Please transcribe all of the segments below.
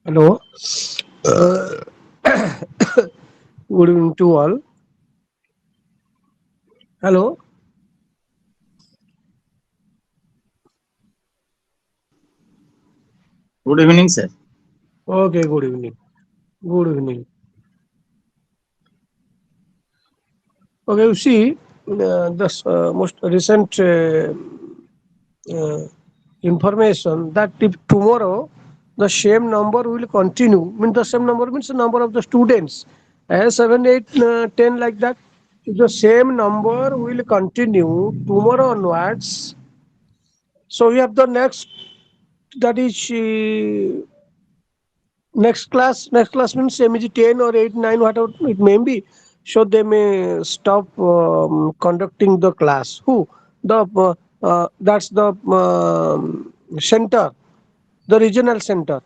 Hello. Uh, Good evening to all. Hello. Good evening, sir. Okay, good evening. Good evening. Okay, you see, the most recent uh, information that if tomorrow the same number will continue, means the same number means the number of the students, 7, 8, 10 like that. If the same number will continue tomorrow onwards, so we have the next, that is next class means MEG 10 or 8 9 whatever it may be, so they may stop conducting the class. Who the that's the center, the regional center.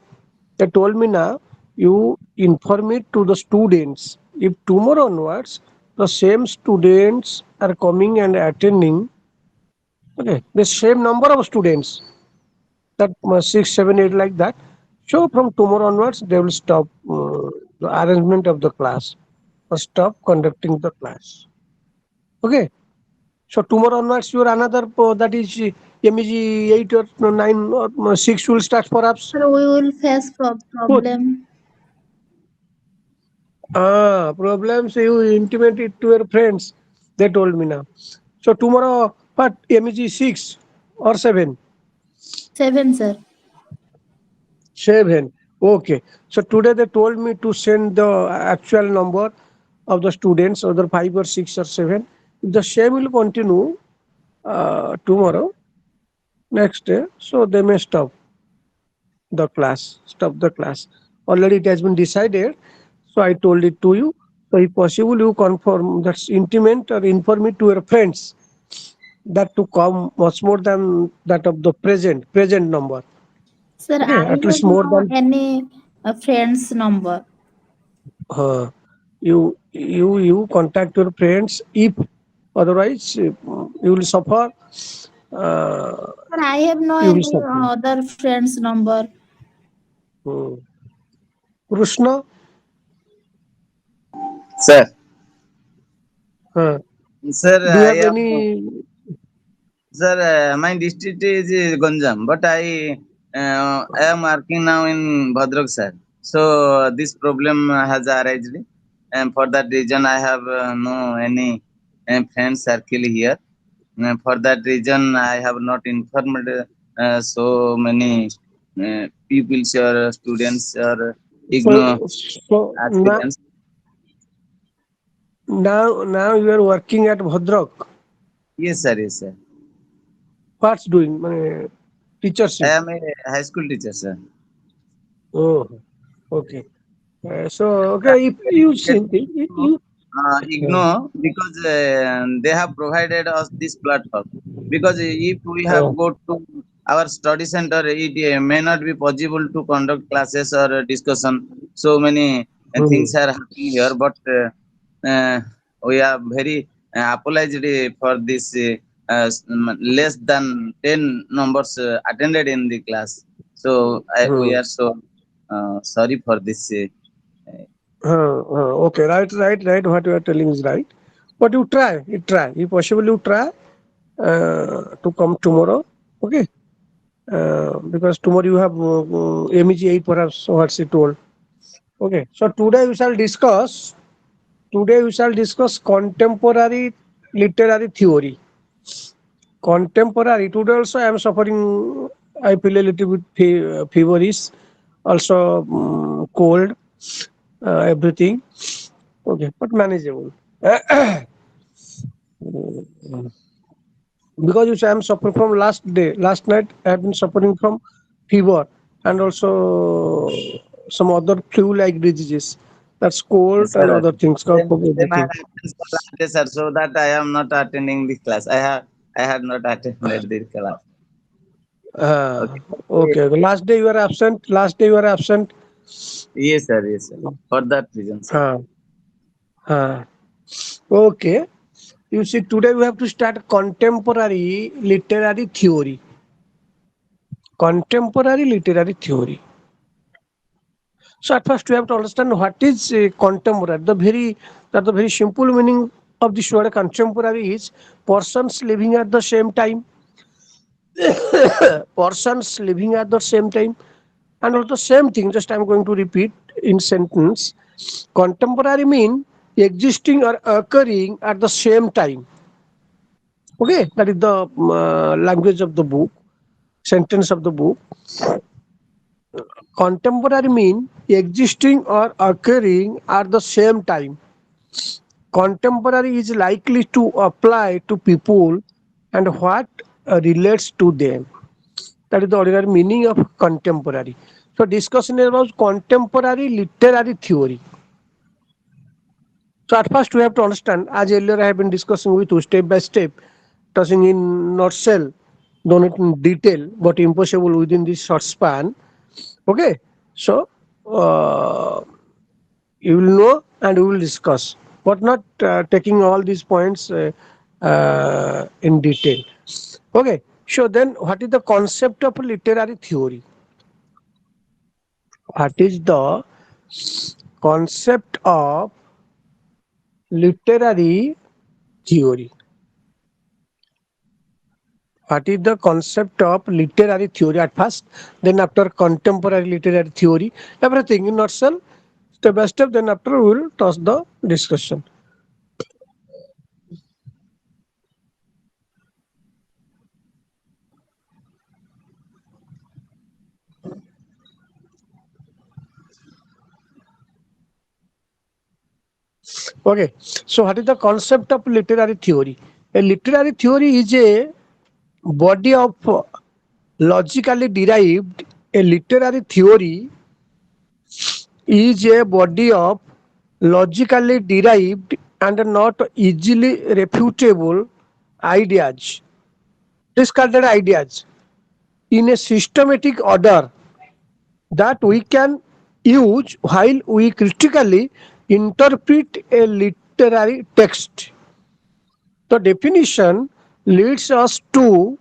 They told me now, you inform it to the students, if tomorrow onwards the same students are coming and attending, okay, the same number of students, that 6 7 8 like that, so from tomorrow onwards they will stop the arrangement of the class or stop conducting the class. Okay, so tomorrow onwards your another that is MEG 8 or 9 or 6 will start perhaps. Sir, we will face Good. problem. Problems you intimate it to your friends, they told me now. So tomorrow what, MEG 6 or 7? 7, sir. 7. Okay. So today they told me to send the actual number of the students, either 5 or 6 or 7. If the same will continue tomorrow, next day, so they may stop the class. Stop the class. Already it has been decided. So I told it to you. So if possible, you confirm, that's intimate or inform it to your friends that to come much more than that of the present number. Sir, Okay, I at least have more no than any friend's number. you contact your friends, if otherwise you will suffer, uh, Sir, I have no you will any suffer. other friend's number. Hmm. Krishna, Sir, uh, sir, do you have any? my district is Ganjam, but I am working now in Bhadrak, sir. So this problem has arisen, and for that reason, I have no any friend circle here. For that reason, I have not informed so many pupils or students or So, IGNO so aspirants. now you are working at Bhadrak. Yes, sir. Yes, sir. What's doing? I Teachership. am a high school teacher, sir. Oh, okay. So okay, if you see, you IGNO because they have provided us this platform. Because if we have uh, go to our study center, it may not be possible to conduct classes or discussion. So many hmm, things are happening here, but we are very apologized for this less than 10 numbers attended in the class. So we hmm. are so sorry for this. Okay, right. What you are telling is right. But you try. If possible, you try to come tomorrow. Okay, because tomorrow you have MEG 8 perhaps what she told. Okay, so today we shall discuss. Today we shall discuss contemporary literary theory. Contemporary. Today also I am suffering. I feel a little bit feverish. Also cold. Everything. Okay, but manageable. Because you say I'm suffering from last day. Last night I have been suffering from fever and also some other flu-like diseases. That's cold Sir, and other things. Cough, cough, same everything. happens for last day, sir. So that I am not attending the class. I had not attended the class. Uh, Okay. okay. Okay. Last day you are absent. Last day you are absent. Yes, sir. Yes, sir. For that reason, sir. Uh, uh, okay. You see, today we have to start contemporary literary theory. Contemporary literary theory. So at first we have to understand what is contemporary. The very simple meaning of this word contemporary is persons living at the same time, persons living at the same time, and also same thing. Just I'm going to repeat in sentence. Contemporary mean existing or occurring at the same time. Okay, that is the language of the book, sentence of the book. Contemporary mean existing or occurring at the same time. Contemporary is likely to apply to people and what relates to them. That is the ordinary meaning of contemporary. So discussion is about contemporary literary theory. So at first we have to understand, as earlier I have been discussing with you step by step, touching in nutshell, though not in detail, but impossible within this short span. Okay, so uh, you will know and we will discuss, but not taking all these points in detail. Okay, so then what is the concept of literary theory? What is the concept of literary theory? What is the concept of literary theory at first, then after contemporary literary theory, everything in nutshell, step by step, then after we will toss the discussion. Okay, so what is the concept of literary theory? A literary theory is a body of logically derived. A literary theory is a body of logically derived and not easily refutable ideas, discarded ideas in a systematic order that we can use while we critically interpret a literary text. The definition leads us to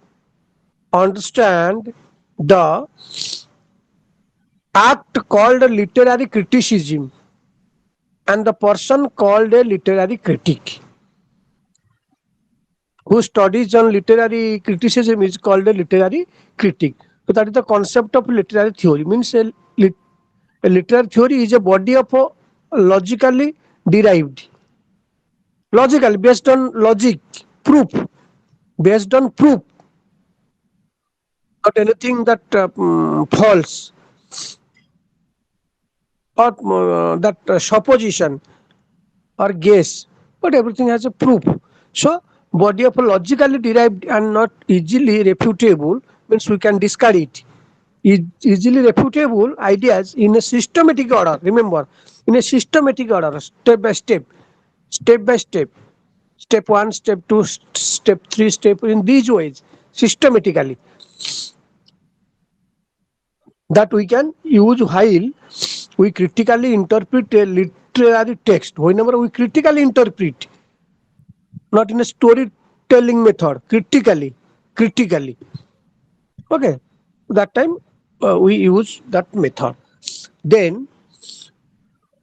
understand the act called literary criticism and the person called a literary critic. Who studies on literary criticism is called a literary critic. So that is the concept of literary theory. Means a literary theory is a body of logically derived, logical based on logic, proof, based on proof, not anything that false or that supposition or guess, but everything has a proof. So, body of logically derived and not easily refutable means we can discard it. Easily refutable ideas in a systematic order. Remember, in a systematic order, step by step, step by step, step one, step two, step three, step in these ways, systematically that we can use while we critically interpret a literary text. Whenever we critically interpret, not in a storytelling method, critically. Okay, that time we use that method. Then,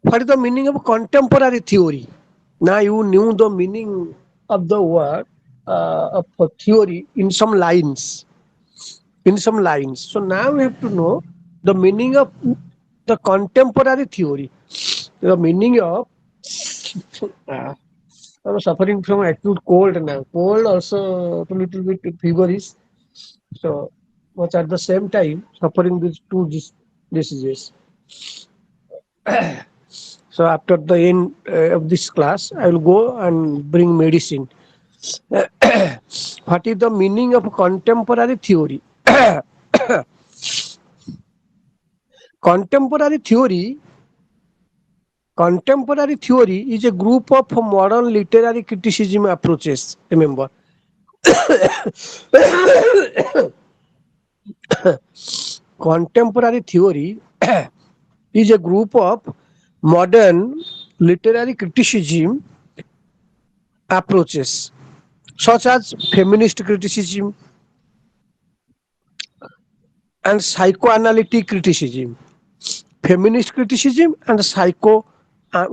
what is the meaning of contemporary theory? Now you knew the meaning of the word of theory in some lines. In some lines. So now we have to know the meaning of the contemporary theory. The meaning of uh, I'm suffering from acute cold now. Cold also a little bit feverish. So, but at the same time suffering these two diseases. So after the end of this class, I will go and bring medicine. What is the meaning of contemporary theory? Contemporary theory Contemporary theory is a group of modern literary criticism approaches. Remember, contemporary theory is a group of modern literary criticism approaches, such as feminist criticism and psychoanalytic criticism. feminist criticism and psycho.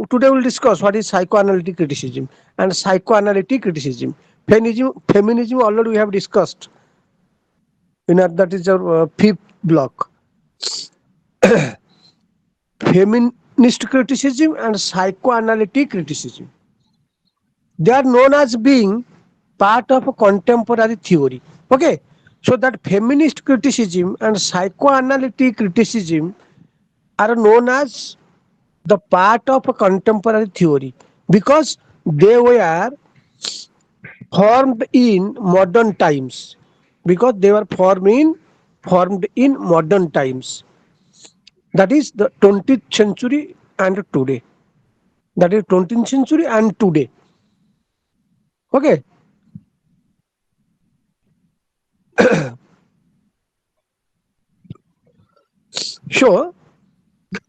Today we'll discuss what is psychoanalytic criticism and psychoanalytic criticism. Feminism already we have discussed in that is our fifth block. Feminist criticism and psychoanalytic criticism. They are known as being part of a contemporary theory. Okay, so that feminist criticism and psychoanalytic criticism are known as the part of a contemporary theory because they were formed in modern times. Because they were formed in modern times. That is the 20th century and today. That is 20th century and today. Okay, so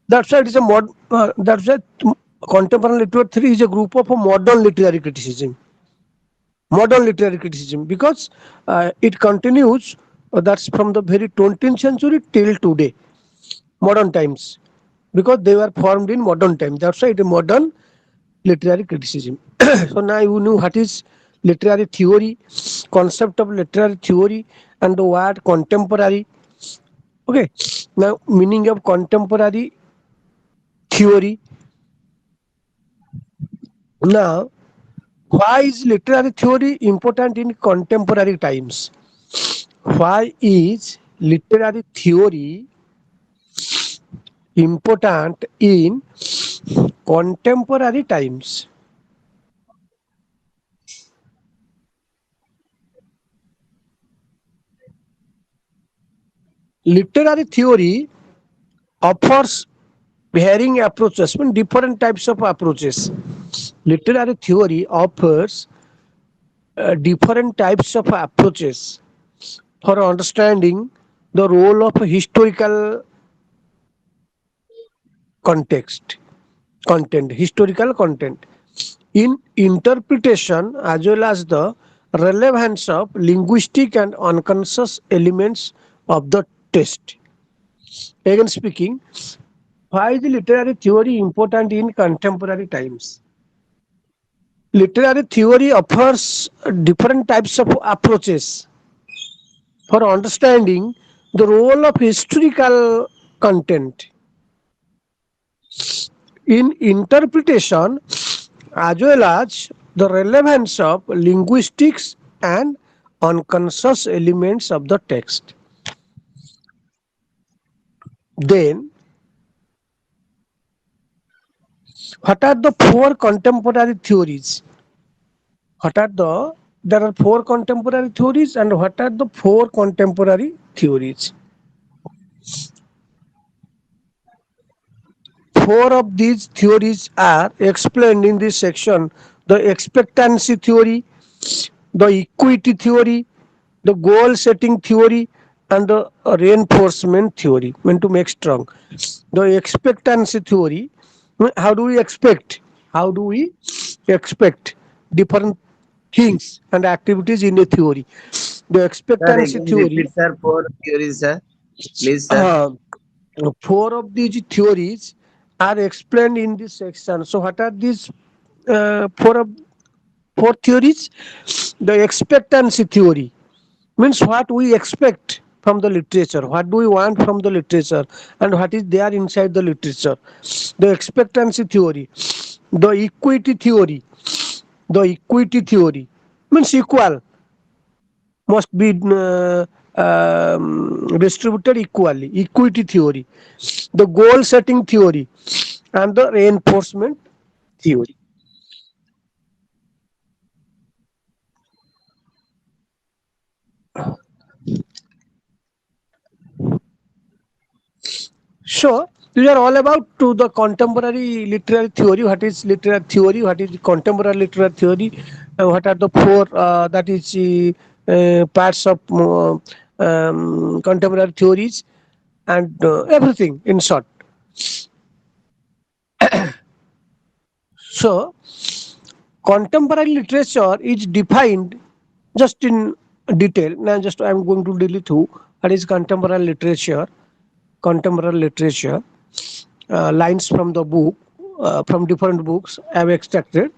that's why it is a that's why contemporary literature theory is a group of a modern literary criticism. Modern literary criticism because it continues. That's from the very 20th century till today, modern times, because they were formed in modern times. That's why it is modern literary criticism. So now you know what is literary theory, concept of literary theory, and the word contemporary. Okay, now meaning of contemporary theory. Now, why is literary theory important in contemporary times? Why is literary theory important in contemporary times? Literary theory offers varying approaches, I mean different types of approaches. Literary theory offers different types of approaches for understanding the role of historical context, historical content in interpretation as well as the relevance of linguistic and unconscious elements of the text. Again speaking, why is the literary theory important in contemporary times? Literary theory offers different types of approaches for understanding the role of historical content in interpretation as well as the relevance of linguistics and unconscious elements of the text. Then, what are the four contemporary theories? What are the There are four contemporary theories, and what are the four contemporary theories? Four of these theories are explained in this section: the expectancy theory, the equity theory, the goal setting theory, and the reinforcement theory. Meant to make strong. The expectancy theory. How do we expect? How do we expect different things and activities in a theory? The Sir, expectancy again theory. repeat, sir, for theories, sir. Please, sir. Uh, Four of these theories are explained in this section. So, what are these four theories? The expectancy theory means what we expect from the literature, what do we want from the literature, and what is there inside the literature. The expectancy theory. The equity theory. The equity theory means equal, must be distributed equally. Equity theory. The goal setting theory and the reinforcement theory. So these are all about to the contemporary literary theory. What is literary theory? What is contemporary literary theory? What are the four that is parts of contemporary theories, and everything in short. So contemporary literature is defined just in detail. Now, just I am going to delete through what is contemporary literature. Contemporary literature. lines from the book, from different books I have extracted.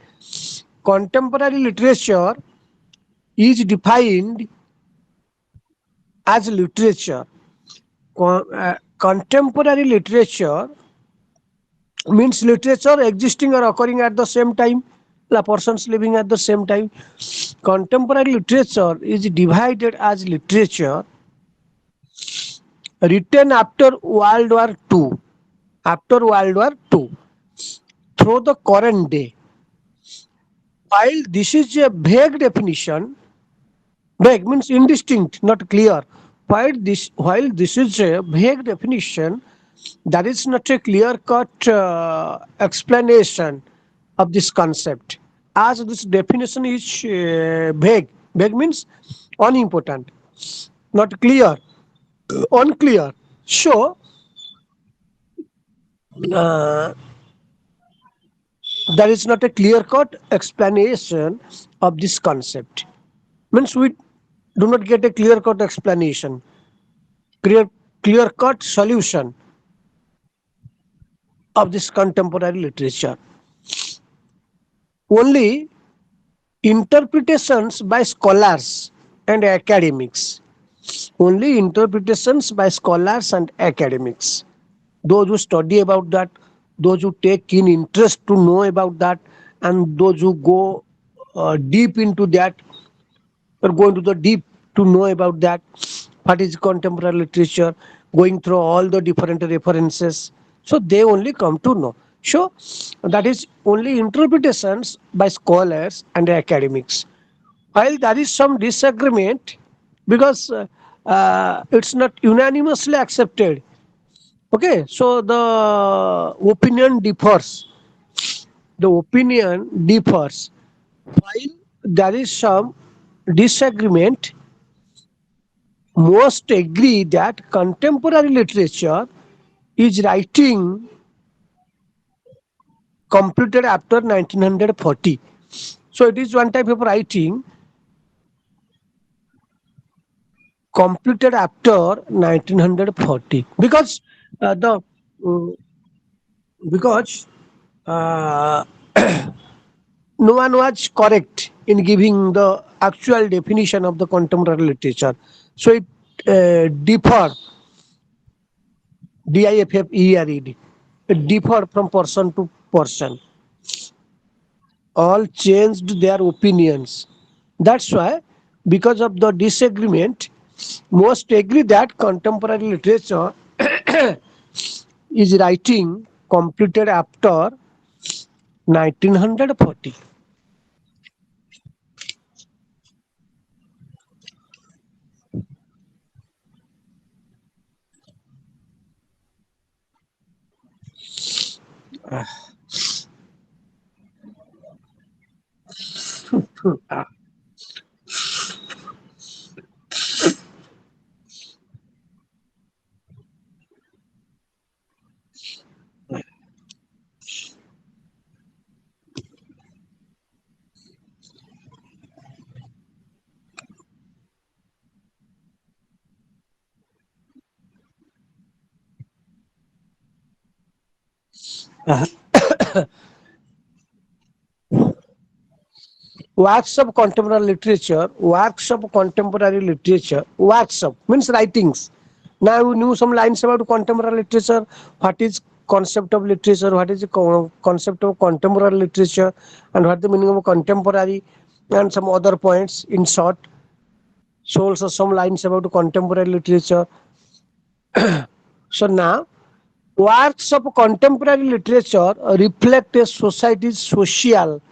Contemporary literature is defined as literature. Contemporary literature means literature existing or occurring at the same time, the persons living at the same time. Contemporary literature is divided as literature written after World War II, after World War II, through the current day. While this is a vague definition, vague means indistinct, not clear. While this is a vague definition, there is not a clear-cut explanation of this concept. As this definition is vague, vague means unimportant, not clear, unclear. So, uh, there is not a clear-cut explanation of this concept. Means we do not get a clear-cut explanation, clear clear-cut solution of this contemporary literature. Only interpretations by scholars and academics. Only interpretations by scholars and academics. Those who study about that, those who take keen interest to know about that, and those who go deep into that, or go into the deep to know about that, what is contemporary literature, going through all the different references. So they only come to know. So that is only interpretations by scholars and academics. While there is some disagreement, because it's not unanimously accepted. Okay, so the opinion differs. The opinion differs. While there is some disagreement, most agree that contemporary literature is writing completed after 1940. So it is one type of writing completed after 1940, because the because uh, no one was correct in giving the actual definition of the contemporary literature. So it differ, differed. It differed from person to person. All changed their opinions. That's why, because of the disagreement, most agree that contemporary literature is writing completed after 1940. Works of contemporary literature, works of means writings. Now we knew some lines about contemporary literature, what is concept of literature, what is the concept of contemporary literature, and what the meaning of contemporary, and some other points in short. So also some lines about contemporary literature. So now works of contemporary literature reflect a society's social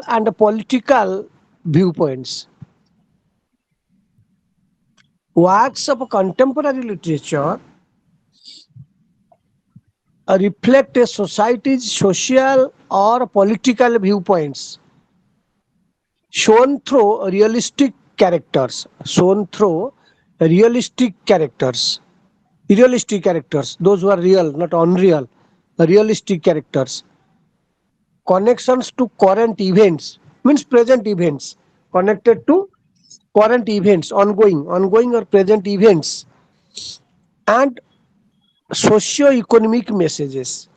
and political viewpoints. Works of contemporary literature reflect a society's social or political viewpoints, shown through realistic characters, shown through realistic characters, realistic characters, those who are real, not unreal, realistic characters. Connections to current events means present events, connected to current events, ongoing or present events, and socio-economic messages,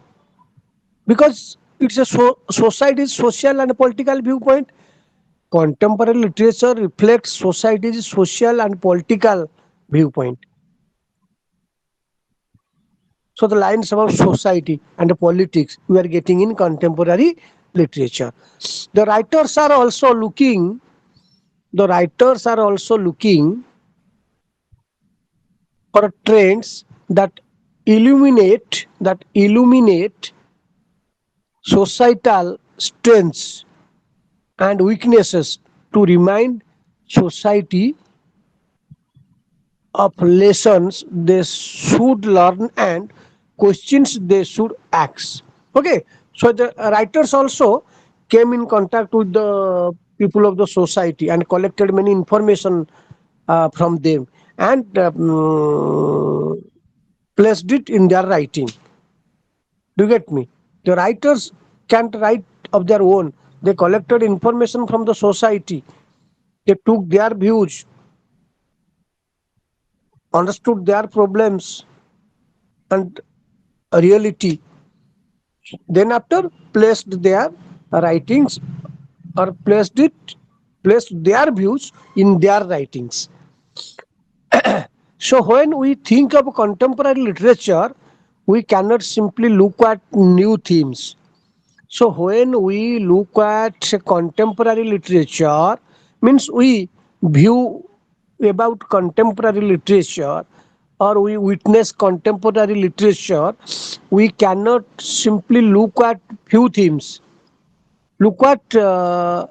because it's a society's social and political viewpoint. Contemporary literature reflects society's social and political viewpoint. So the lines about society and the politics we are getting in contemporary literature. The writers are also looking. The writers are also looking for trends that illuminate societal strengths and weaknesses, to remind society of lessons they should learn and questions they should ask. Okay, so the writers also came in contact with the people of the society and collected many information from them, and placed it in their writing. Do you get me? The writers can't write of their own. They collected information from the society. They took their views, understood their problems and reality. Then after placed their writings, or placed their views in their writings. So when we think of contemporary literature, we cannot simply look at new themes. So when we look at contemporary literature, means we view about contemporary literature, or we witness contemporary literature, we cannot simply look at few themes. Look at a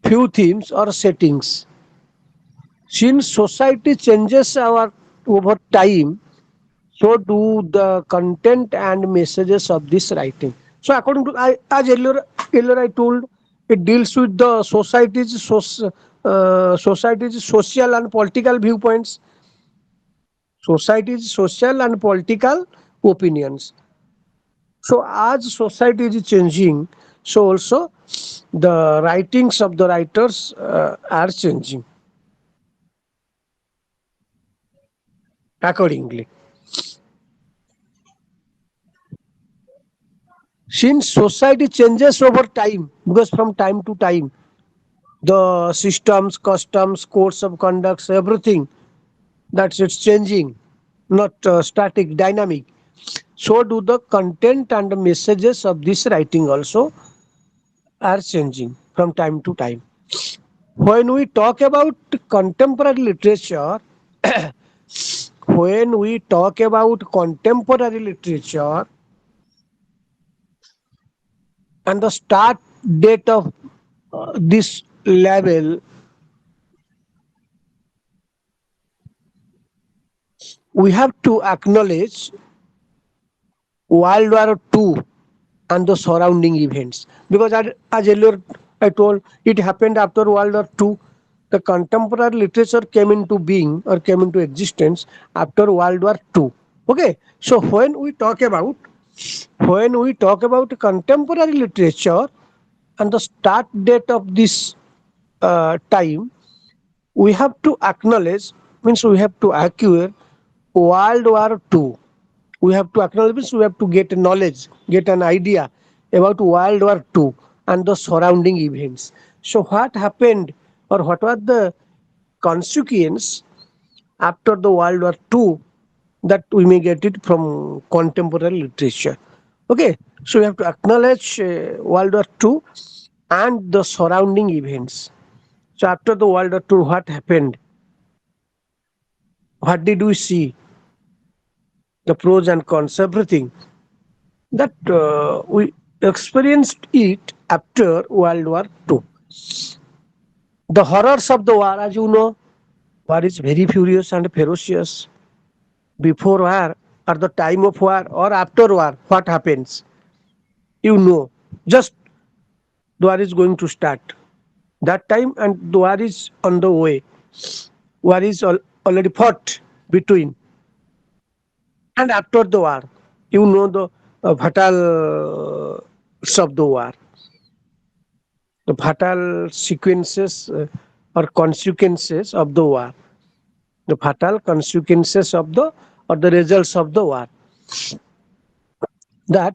few themes or settings. Since society changes our over time, so do the content and messages of this writing. So according to as earlier I told, it deals with the society's social and political viewpoints, society's social and political opinions. So as society is changing, so also the writings of the writers are changing accordingly. Since society changes over time, because from time to time, the systems, customs, codes of conducts, everything, that's it's changing, not static, dynamic. So do the content and the messages of this writing also are changing from time to time. When we talk about contemporary literature, when we talk about contemporary literature and the start date of this level, we have to acknowledge World War II and the surrounding events. Because as earlier I told, it happened after World War II. The contemporary literature came into being or came into existence after World War II. Okay, so when we talk about contemporary literature and the start date of this time, we have to acknowledge, means we have to acquire World War II. We have to acknowledge, means we have to get knowledge, get an idea about World War II and the surrounding events. So what happened, or what were the consequence after the World War II, that we may get it from contemporary literature. Okay, so we have to acknowledge World War II and the surrounding events. So after the World War II, what happened? What did we see? The pros and cons, everything that we experienced it after World War II. The horrors of the war, as you know, war is very furious and ferocious. Before war, or the time of war, or after war, what happens? You know, just the war is going to start. That time, and the war is on the way. War is already fought between, and after the war, you know the fatal of the war, the fatal sequences or consequences of the war. the fatal consequences of the or the results of the war. That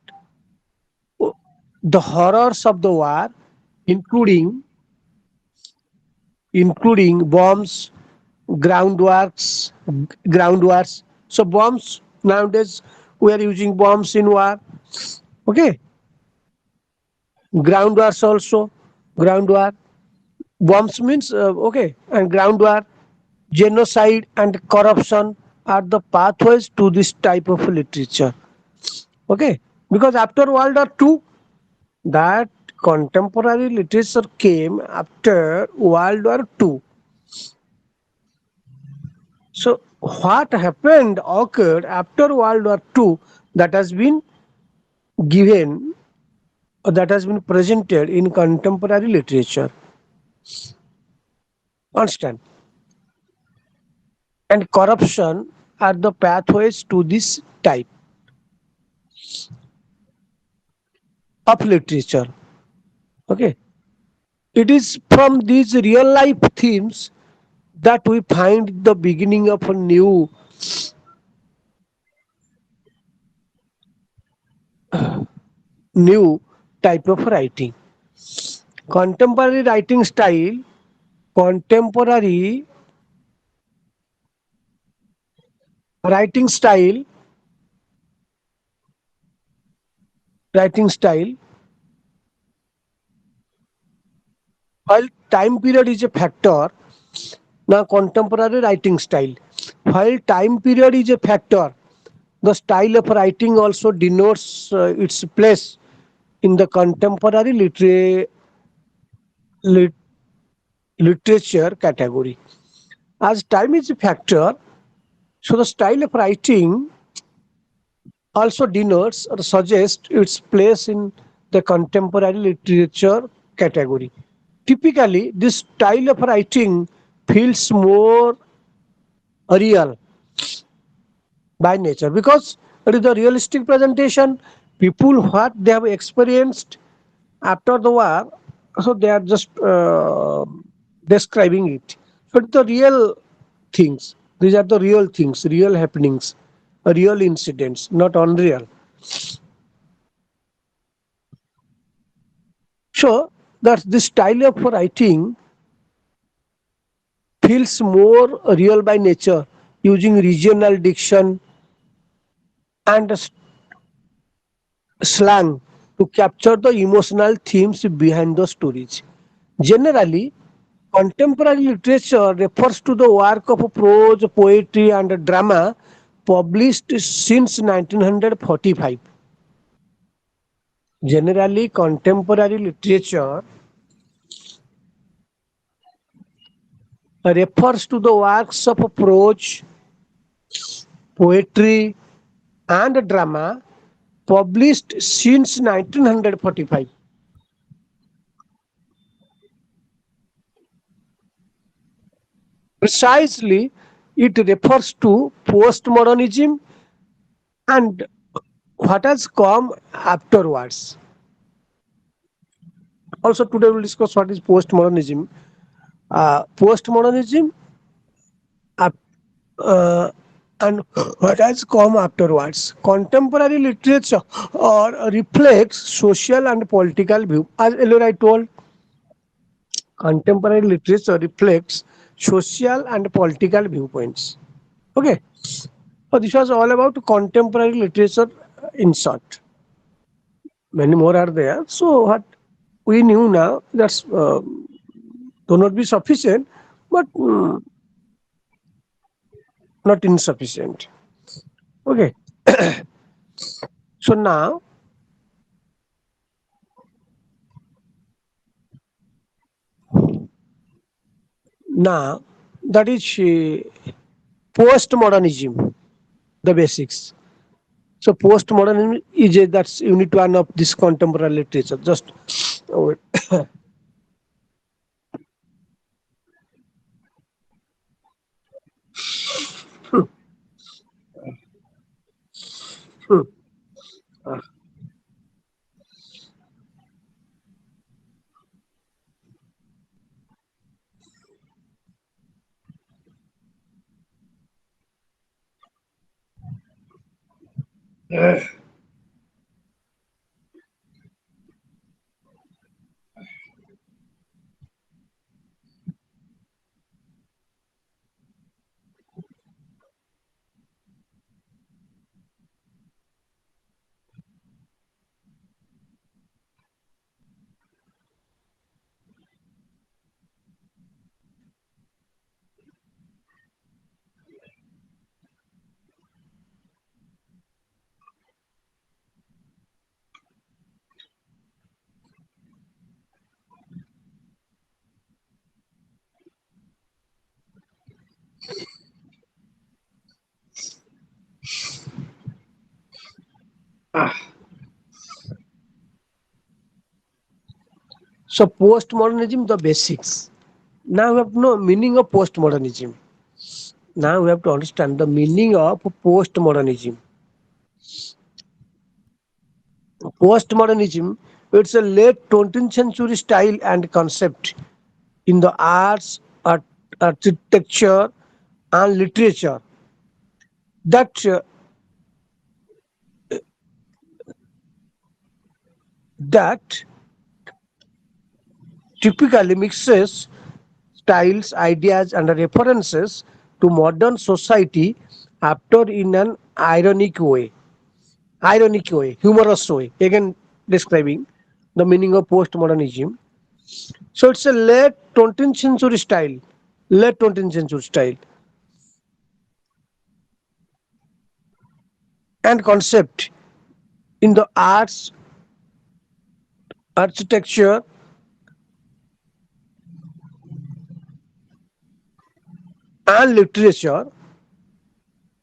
the horrors of the war, including bombs, groundworks, groundworks. So bombs nowadays we are using bombs in war. Okay, groundworks also, ground war. Bombs means okay, and ground war, genocide and corruption are the pathways to this type of literature. Okay, because after World War II, that contemporary literature came after World War II. So what happened occurred after World War II that has been given or that has been presented in contemporary literature. Understand? And corruption are the pathways to this type of literature. Okay. It is from these real life themes that we find the beginning of a new type of writing. Contemporary writing style, contemporary writing style, writing style, while time period is a factor, now contemporary writing style. While time period is a factor, the style of writing also denotes its place in the contemporary lit- literature category. As time is a factor, so the style of writing also denotes or suggests its place in the contemporary literature category. Typically, this style of writing feels more real by nature because it is the realistic presentation. People what they have experienced after the war, so they are just describing it. So it's the real things. These are the real things, real happenings, real incidents, not unreal. So that this style of writing feels more real by nature, using regional diction and slang to capture the emotional themes behind the stories. Generally, contemporary literature refers to the work of prose, poetry, and drama published since 1945. Generally, contemporary literature refers to the works of prose, poetry, and drama published since 1945. Precisely, it refers to postmodernism and what has come afterwards. Also, today we'll discuss what is postmodernism. Postmodernism ap- uh, and what has come afterwards. Contemporary literature reflects social and political view. As earlier I told, contemporary literature reflects social and political viewpoints. Okay, so this was all about contemporary literature in short. Many more are there. So what we knew now that's do not be sufficient, but not insufficient. Okay, so now that is postmodernism, the basics. So postmodernism is that's unit one of this contemporary literature. Just wait. So postmodernism, the basics. Now we have to know meaning of postmodernism. Now we have to understand the meaning of postmodernism. Postmodernism, it's a late 20th century style and concept in the arts, architecture, and literature that that typically mixes styles, ideas, and references to modern society after in an ironic way, humorous way. Again, describing the meaning of postmodernism. So it's a late 20th century style and concept in the arts, architecture, and literature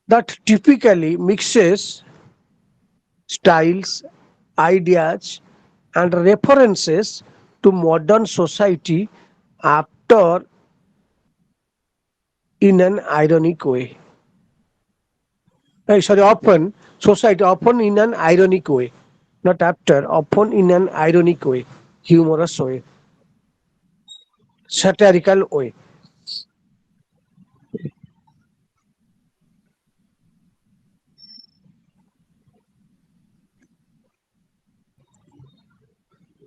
that typically mixes styles, ideas, and references to modern society after in an ironic way. Often society, often in an ironic way, not after, often in an ironic way, humorous way, satirical way.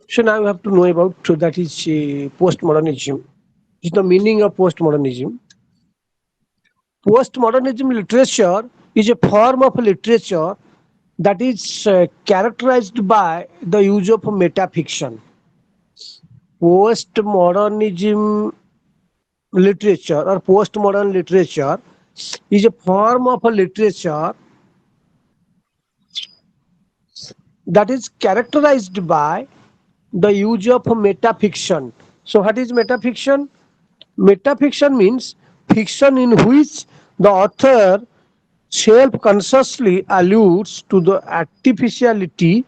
So now we have to know about that is postmodernism. Is the meaning of postmodernism. Postmodernism literature is a form of literature that is characterized by the use of metafiction. Postmodernism literature or postmodern literature is a form of a literature that is characterized by the use of metafiction. So, what is metafiction? Metafiction means fiction in which the author self consciously alludes to the artificiality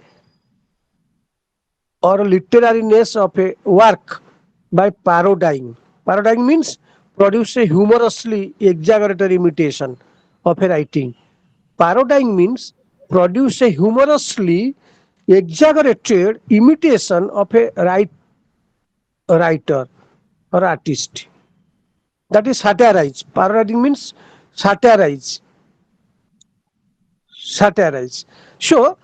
or literariness of a work by parodying. Parodying means produce a humorously exaggerated imitation of a writing. Parodying means produce a humorously exaggerated imitation of a writer or artist. That is satirize. Parodying means satirize. Satirize. So,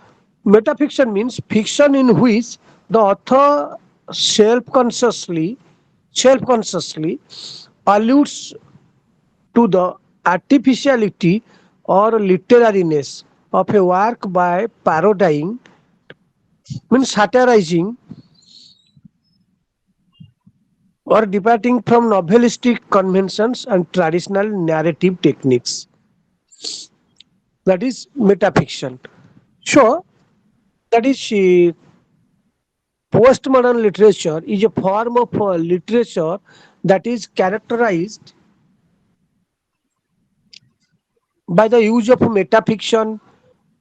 metafiction means fiction in which the author self-consciously, self-consciously alludes to the artificiality or literariness of a work by parodying, means satirizing or departing from novelistic conventions and traditional narrative techniques. That is metafiction. So, that is postmodern literature is a form of literature that is characterized by the use of metafiction,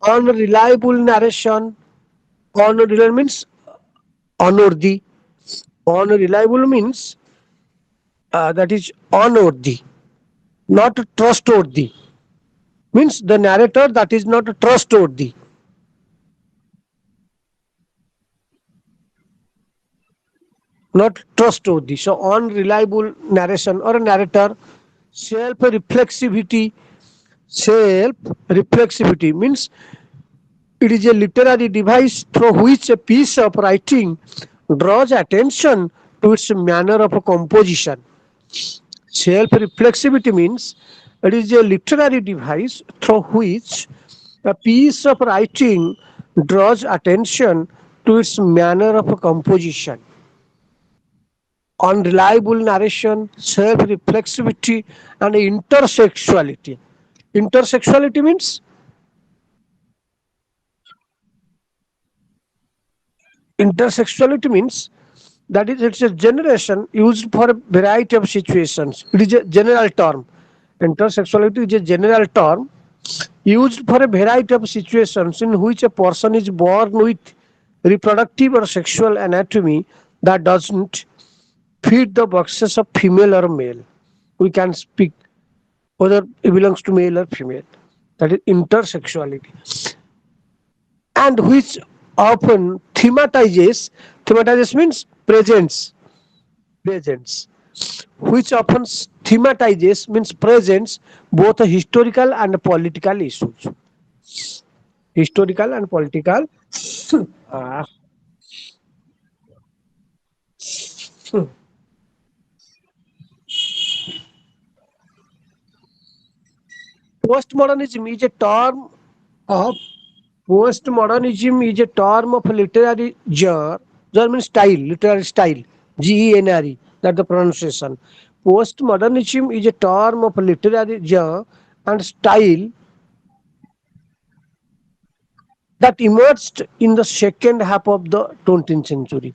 unreliable narration, unreliable means unworthy, unreliable means that is unworthy, not trustworthy, means the narrator that is not trustworthy, not trustworthy. So unreliable narration or a narrator, self reflexivity, self reflexivity means It is a literary device through which a piece of writing draws attention to its manner of composition. Self-reflexivity means it is a literary device through which a piece of writing draws attention to its manner of composition. Unreliable narration, self-reflexivity, and intersexuality. Intersexuality means intersexuality means that is it's a generation used for a variety of situations. It is a general term. Intersexuality is a general term used for a variety of situations in which a person is born with reproductive or sexual anatomy that doesn't fit the boxes of female or male. We can speak whether it belongs to male or female. That is intersexuality. And which often thematizes means presents, which often thematizes means presents both historical and political issues. Historical and political. uh, Postmodernism is a term of Postmodernism is a term of literary genre. Genre means style, literary style. Genre, that's the pronunciation. Postmodernism is a term of literary genre and style that emerged in the second half of the 20th century.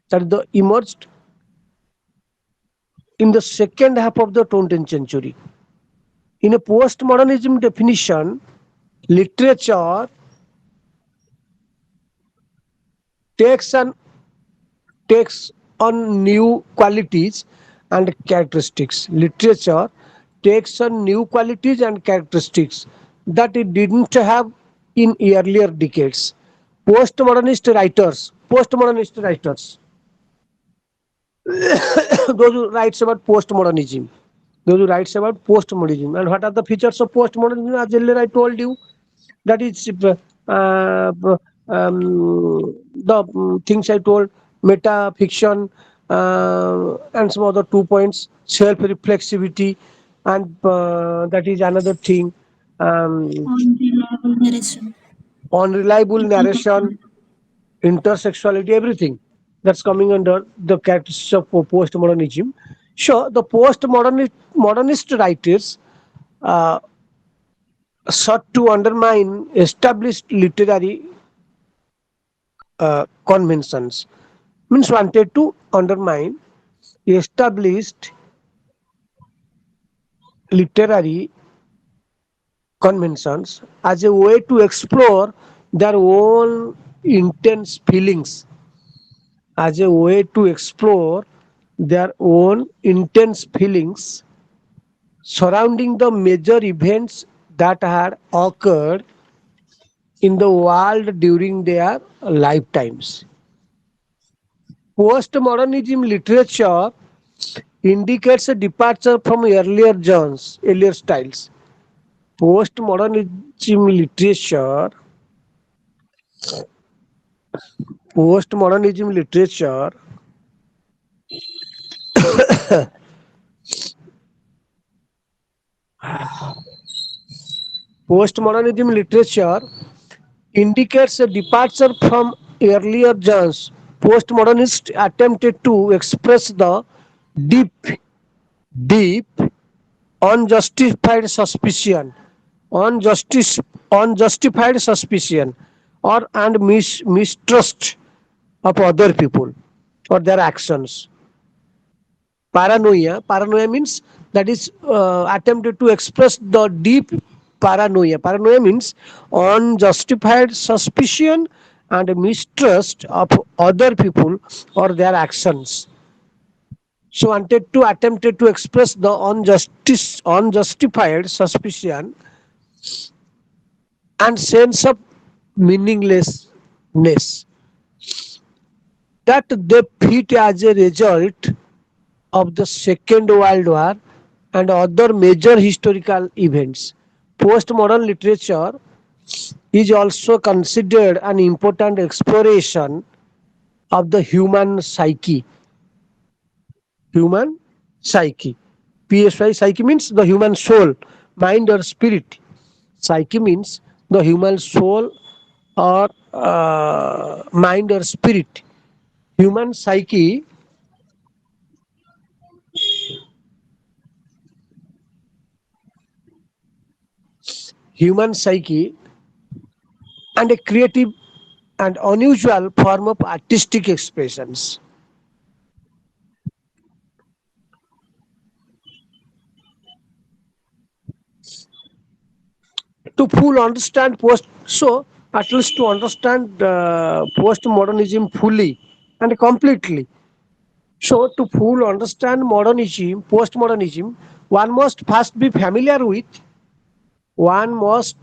That is the emerged in the second half of the 20th century. In a postmodernism definition, literature takes an takes on new qualities and characteristics. Literature takes on new qualities and characteristics that it didn't have in earlier decades. Postmodernist writers, those who writes about postmodernism, and what are the features of postmodernism? As earlier I told you, that is the things I told, meta fiction, and some other 2 points, self reflexivity, and that is another thing. Um, Unreliable narration. Unreliable narration, intersexuality, everything that's coming under the characteristics of postmodernism. So the modernist writers uh, sought to undermine established literary conventions, means wanted to undermine established literary conventions as a way to explore their own intense feelings, as a way to explore their own intense feelings surrounding the major events that had occurred in the world during their lifetimes. Postmodernism literature indicates a departure from earlier styles. Postmodernism literature, postmodernism literature Postmodernism literature indicates a departure from earlier genres. Postmodernists attempted to express the deep, deep, unjustified suspicion, unjustified suspicion, or and mistrust of other people or their actions. Paranoia means that is attempted to express the deep paranoia means unjustified suspicion and mistrust of other people or their actions. So wanted to attempted to express the unjustified suspicion and sense of meaninglessness that they fit as a result of the Second World War and other major historical events. Postmodern literature is also considered an important exploration of the human psyche. Human psyche. PSY psyche means the human soul, mind or spirit. Psyche means the human soul or mind or spirit. Human psyche, human psyche, and a creative and unusual form of artistic expressions. To full understand at least to understand postmodernism fully and completely. So to full understand modernism, postmodernism, one must first be familiar with one must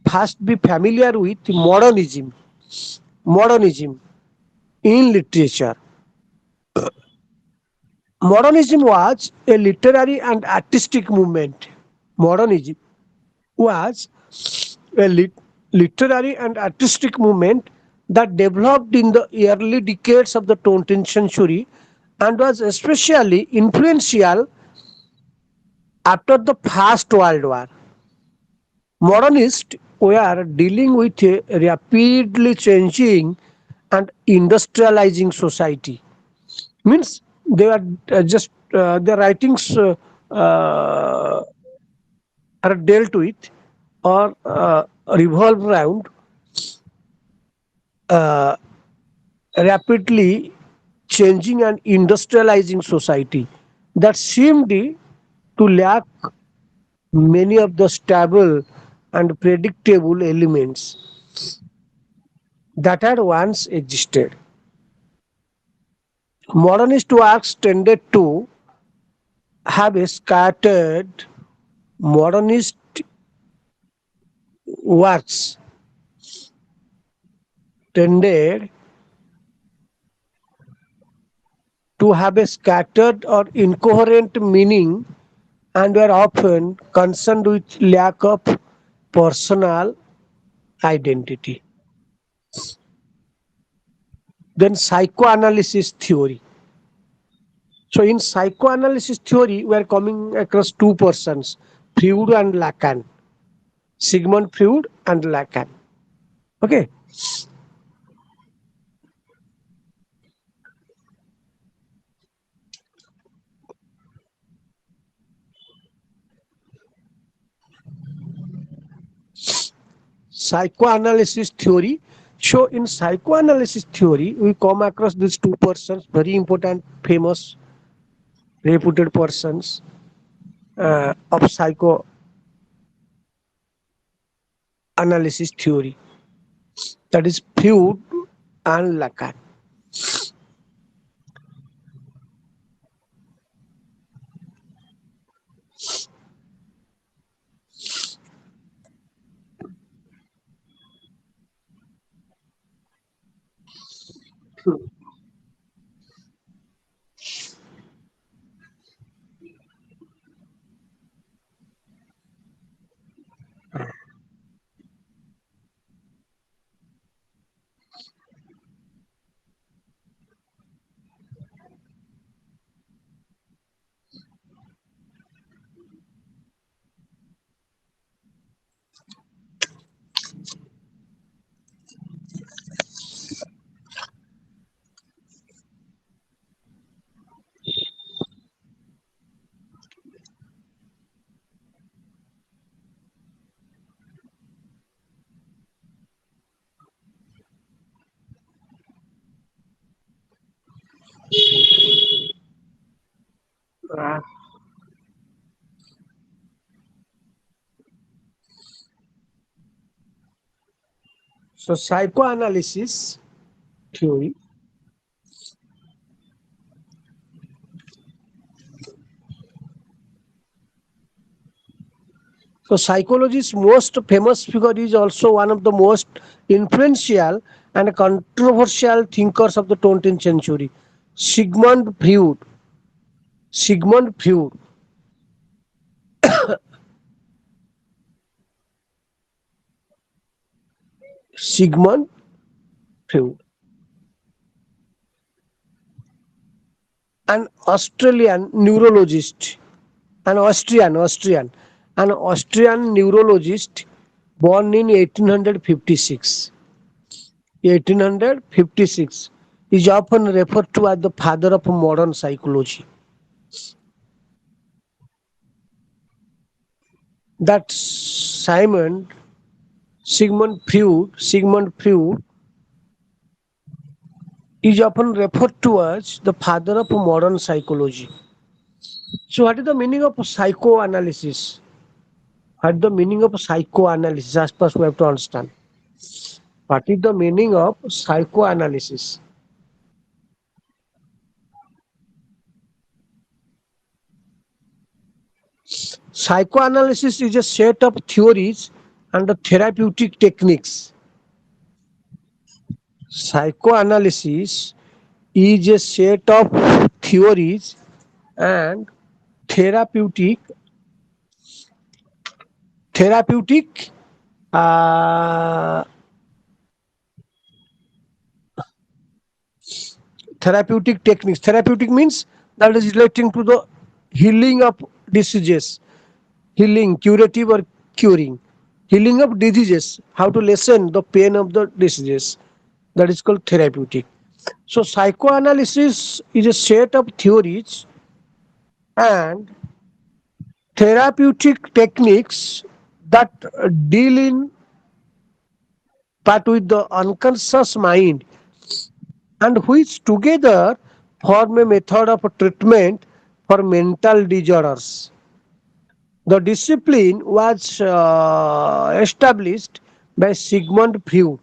first be familiar with modernism. Modernism in literature. Modernism was a literary and artistic movement. Modernism was a literary and artistic movement that developed in the early decades of the 20th century and was especially influential after the First World War. Modernists were dealing with a rapidly changing and industrializing society. Means they are just their writings uh, are dealt with or revolve around uh, rapidly changing and industrializing society that seemed to lack many of the stable and predictable elements that had once existed. Modernist works tended to have a scattered modernist works tended to have a scattered or incoherent meaning and were often concerned with lack of personal identity. Then psychoanalysis theory. So in psychoanalysis theory, we are coming across two persons, Freud and Lacan. Sigmund Freud and Lacan. Okay. Psychoanalysis theory. So in psychoanalysis theory, we come across these two persons, very important, famous, reputed persons of psychoanalysis theory. That is Freud and Lacan. Uh, so psychoanalysis theory. So psychology's most famous figure is also one of the most influential and controversial thinkers of the 20th century, Sigmund Freud. Sigmund Freud. Sigmund Freud, an Australian neurologist, an Austrian neurologist born in 1856. 1856 is often referred to as the father of modern psychology. That Sigmund Freud is often referred to as the father of modern psychology. So, what is the meaning of psychoanalysis? What is the meaning of psychoanalysis? As first, we have to understand. What is the meaning of psychoanalysis? Psychoanalysis is a set of theories and the therapeutic techniques. Psychoanalysis is a set of theories and therapeutic therapeutic uh, therapeutic techniques. Therapeutic means that is relating to the healing of diseases, healing, curative or curing, healing of diseases, how to lessen the pain of the diseases. That is called therapeutic. So, psychoanalysis is a set of theories and therapeutic techniques that deal in part with the unconscious mind and which together form a method of treatment for mental disorders. The discipline was established by Sigmund Freud.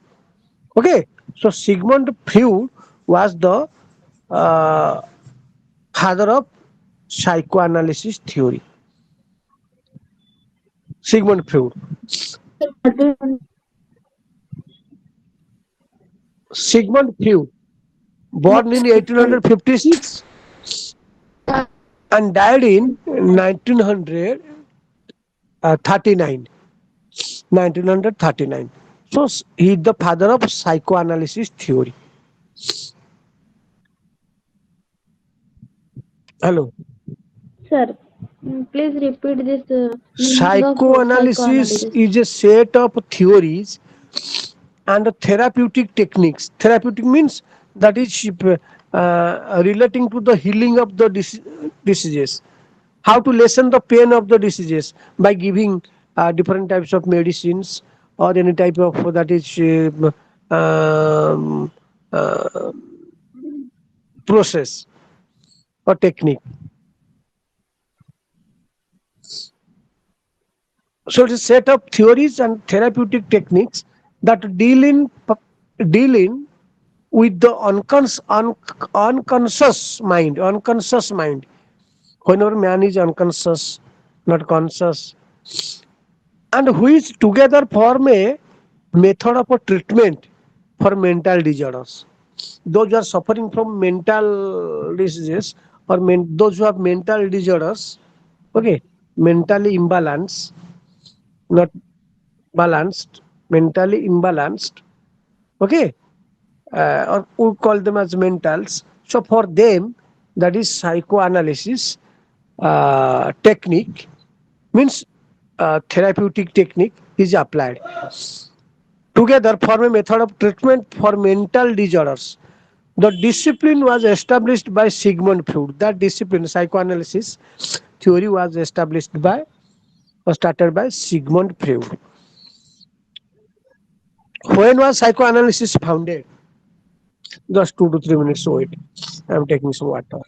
Okay, so Sigmund Freud was the uh, father of psychoanalysis theory. Sigmund Freud. Sigmund Freud, born in 1856 and died in 1939. 1939. So he is the father of psychoanalysis theory. Hello. Sir, please repeat this meaning of Psychoanalysis psychoanalysis. is a set of theories and therapeutic techniques. Therapeutic means that is relating to the healing of the diseases. How to lessen the pain of the diseases by giving different types of medicines or any type of that is um, uh, process or technique. So it's a set of theories and therapeutic techniques that deal in with the unconscious mind. Whenever man is unconscious, not conscious, and which together form a method of a treatment for mental disorders. Those who are suffering from mental diseases or those who have mental disorders, okay, mentally imbalanced, not balanced, mentally imbalanced, okay, or we call them as mentals. So for them, that is psychoanalysis technique means therapeutic technique is applied together form a method of treatment for mental disorders. The discipline was established by Sigmund Freud. That discipline, psychoanalysis theory, was established by or started by Sigmund Freud. When was psychoanalysis founded? Just 2 to 3 minutes. Wait, I'm taking some water.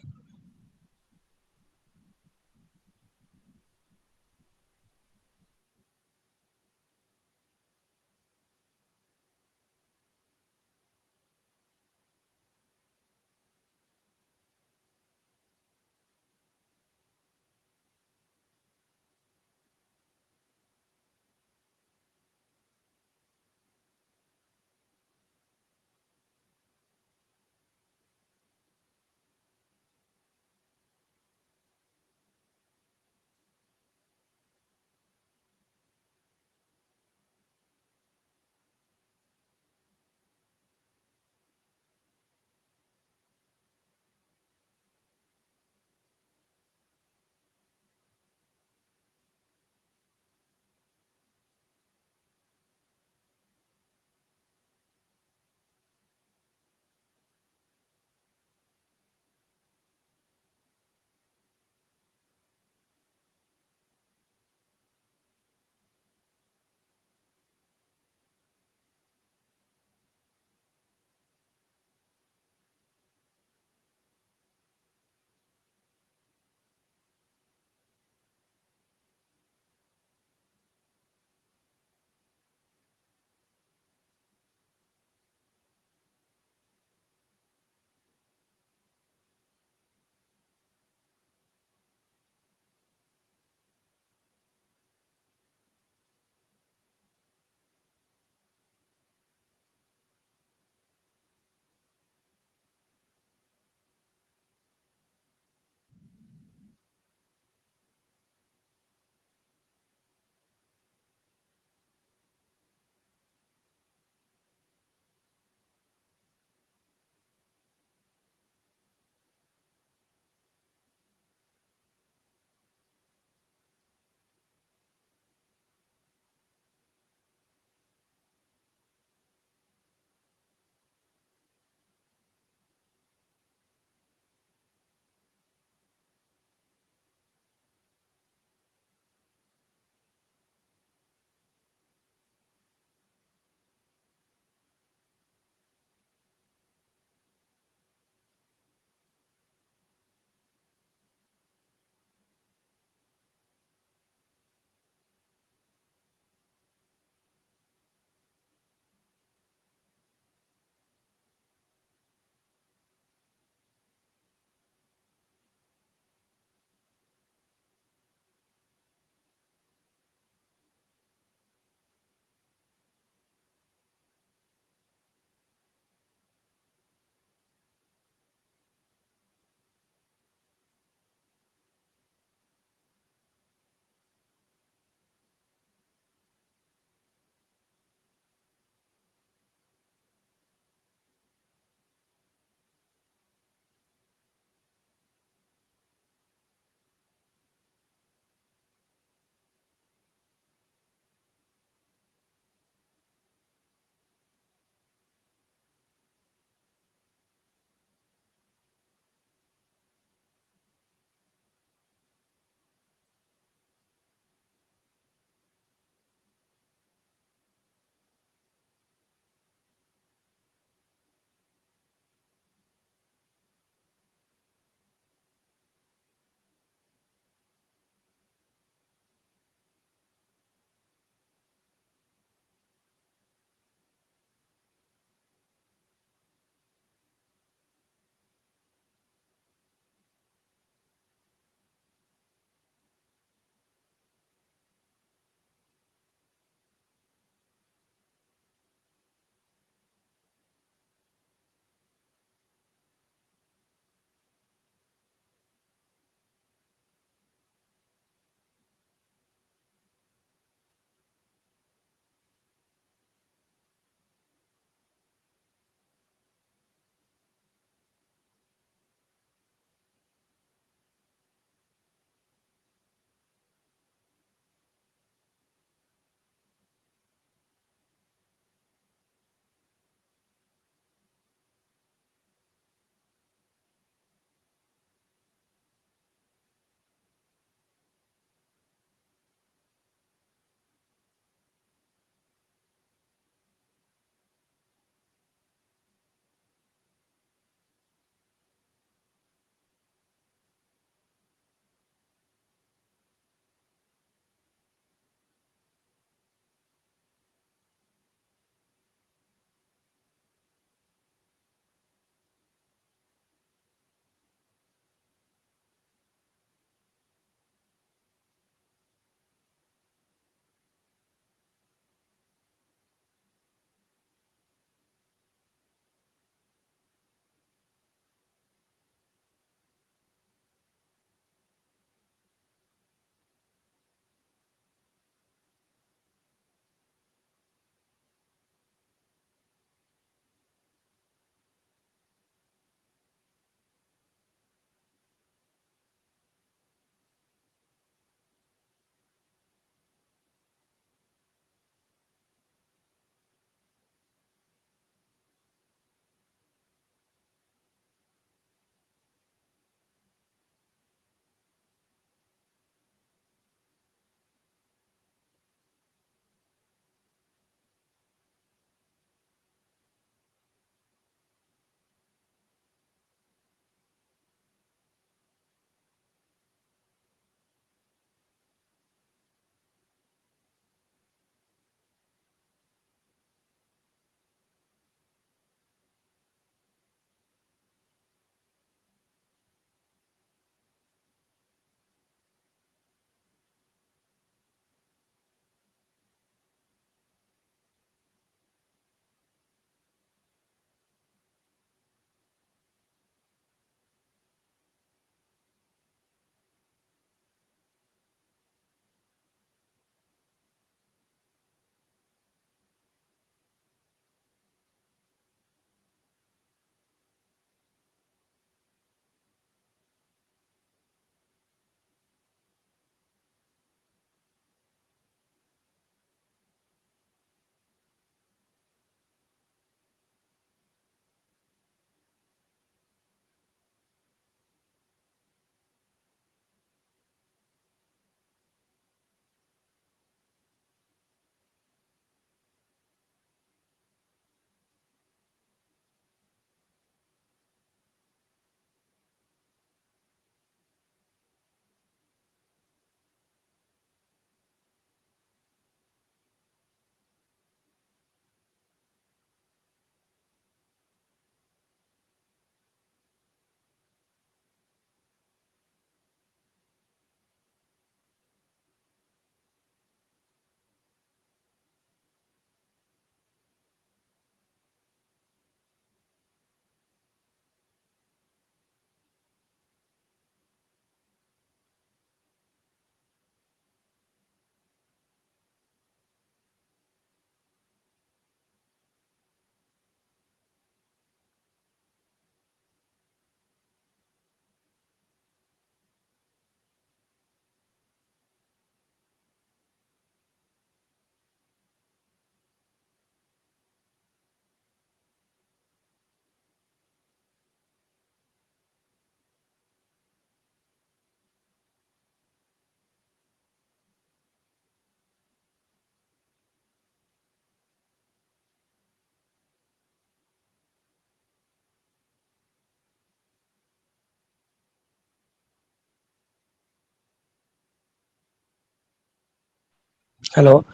Hello.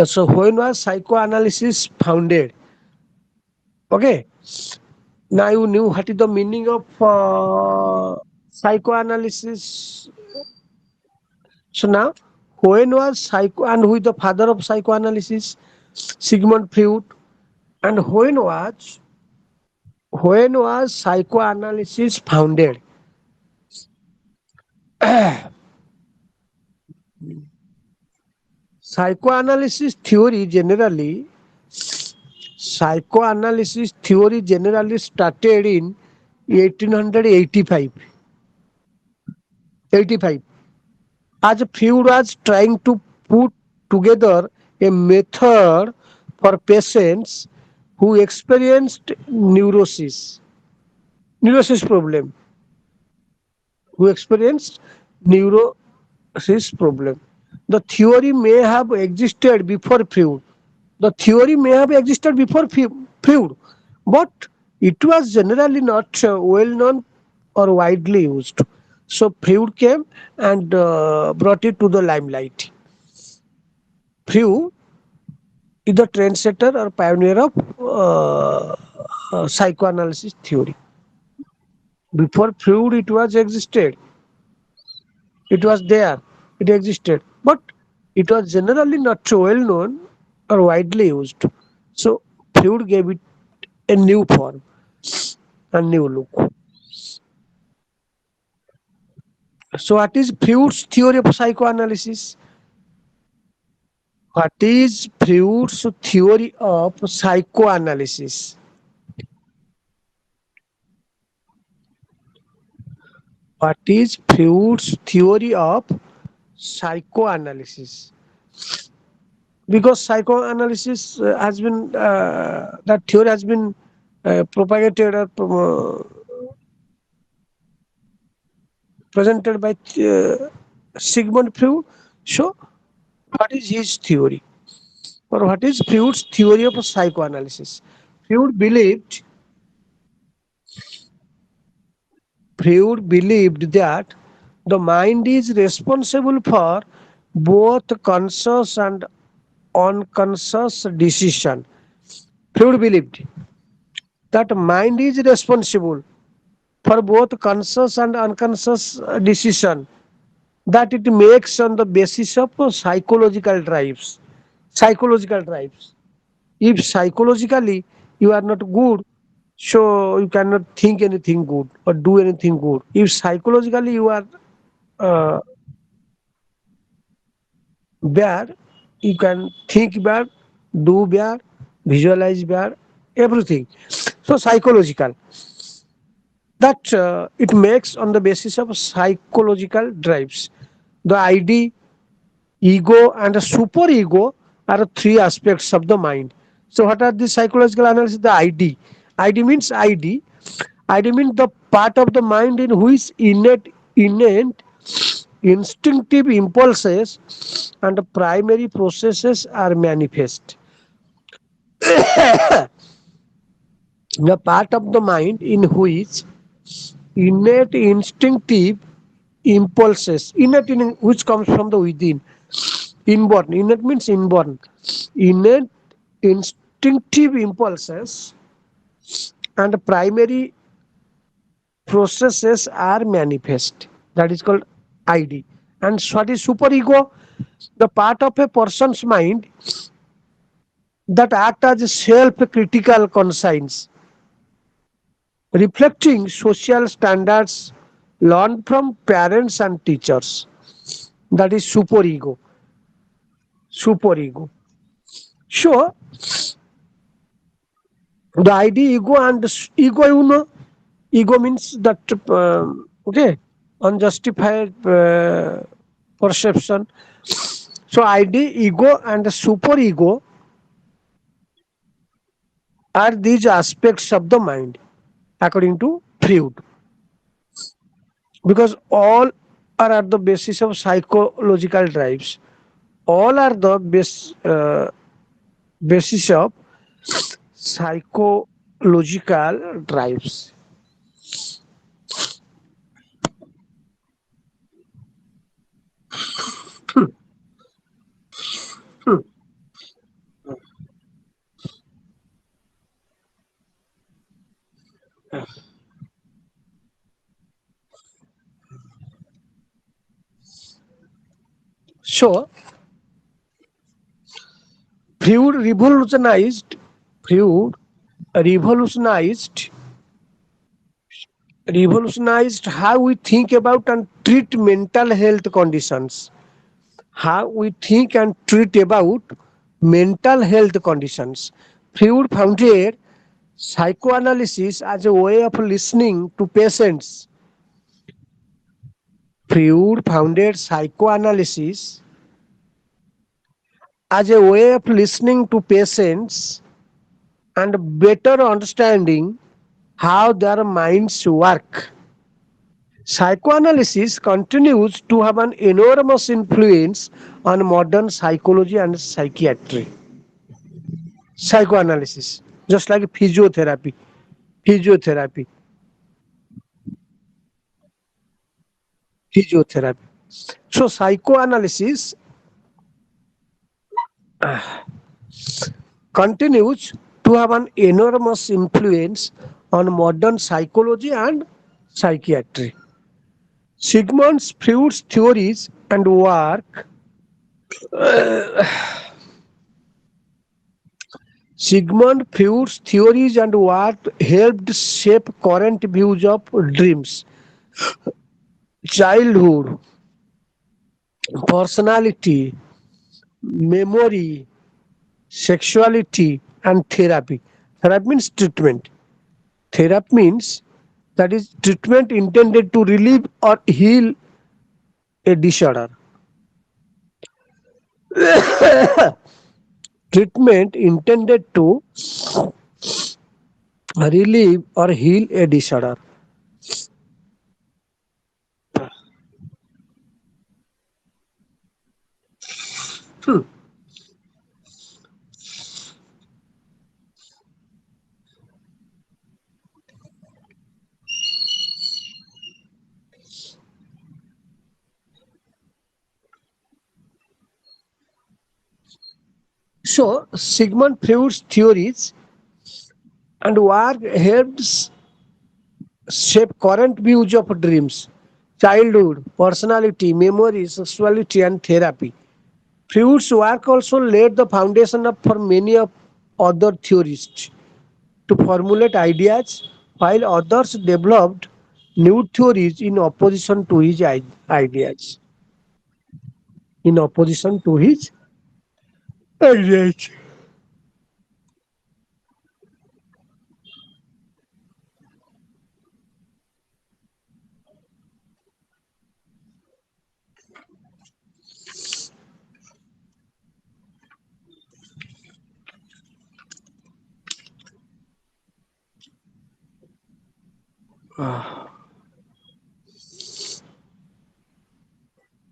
So when was psychoanalysis founded? Okay. Now you knew what is the meaning of psychoanalysis. So now, when was psycho and who is the father of psychoanalysis? Sigmund Freud. And when was psychoanalysis founded? Psychoanalysis theory generally psychoanalysis theory generally started in 1885. 85. As Freud was trying to put together a method for patients who experienced neurosis problem, who experienced neurosis problem. The theory may have existed before Freud. The theory may have existed before Freud, but it was generally not well known or widely used. So Freud came and brought it to the limelight. Freud is the trendsetter or pioneer of psychoanalysis theory. Before Freud, it was existed, it was there, it existed, but it was generally not so well known or widely used. So Freud gave it a new form, a new look. So what is Freud's theory of psychoanalysis? What is Freud's theory of psychoanalysis? What is Freud's theory of psychoanalysis? Because psychoanalysis has been that theory has been propagated or presented by Sigmund Freud. So, what is his theory, or what is Freud's theory of psychoanalysis? Freud believed Freud believed that the mind is responsible for both conscious and unconscious decision. Freud believed that mind is responsible for both conscious and unconscious decision that it makes on the basis of psychological drives. Psychological drives. If psychologically you are not good, so you cannot think anything good or do anything good. If psychologically you are uh, bad, you can think bad, do bad, visualize bad, everything. So psychological. That it makes on the basis of psychological drives. The ID, ego, and the superego are three aspects of the mind. So, what are the psychological analysis? The ID. ID means ID. ID means the part of the mind in which innate instinctive impulses and primary processes are manifest. The part of the mind in which innate instinctive impulses, which comes from the within, innate means inborn, innate instinctive impulses and primary processes are manifest. That is called ID. And what is superego? The part of a person's mind that act as a self-critical conscience, reflecting social standards learned from parents and teachers. That is superego. Superego. So the ID, ego, and ego, ego means that okay, unjustified perception. So ID, ego, and the superego are these aspects of the mind, according to Freud, because all are at the basis of psychological drives. All are the basis of psychological drives. Hmm. So, Freud revolutionized, Freud revolutionized, revolutionized how we think about and treat mental health conditions. How we think and treat about mental health conditions. Freud founded psychoanalysis as a way of listening to patients. Freud founded psychoanalysis as a way of listening to patients and better understanding how their minds work. Psychoanalysis continues to have an enormous influence on modern psychology and psychiatry. Psychoanalysis, just like physiotherapy, physiotherapy. So psychoanalysis continues to have an enormous influence on modern psychology and psychiatry. Sigmund Freud's theories and work Sigmund Freud's theories and work helped shape current views of dreams, childhood, personality, memory, sexuality, and therapy. Therapy means treatment. Therapy means that is treatment intended to relieve or heal a disorder. Treatment intended to relieve or heal a disorder. Hmm. So, Sigmund Freud's theories and work helped shape current views of dreams, childhood, personality, memory, sexuality, and therapy. Freud's work also laid the foundation of for many of other theorists to formulate ideas, while others developed new theories in opposition to his ideas. In opposition to his ideas.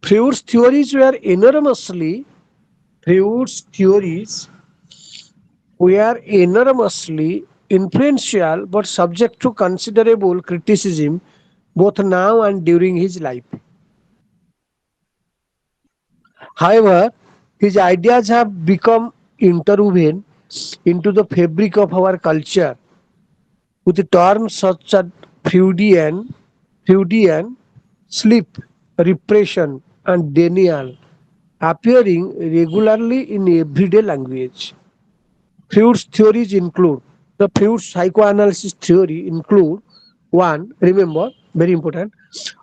Freud's theories were enormously Freud's theories were enormously influential but subject to considerable criticism both now and during his life. However, his ideas have become interwoven into the fabric of our culture with terms such as Freudian sleep, repression, and denial appearing regularly in everyday language. Freud's theories include the Freud's psychoanalysis theory include one, remember, very important,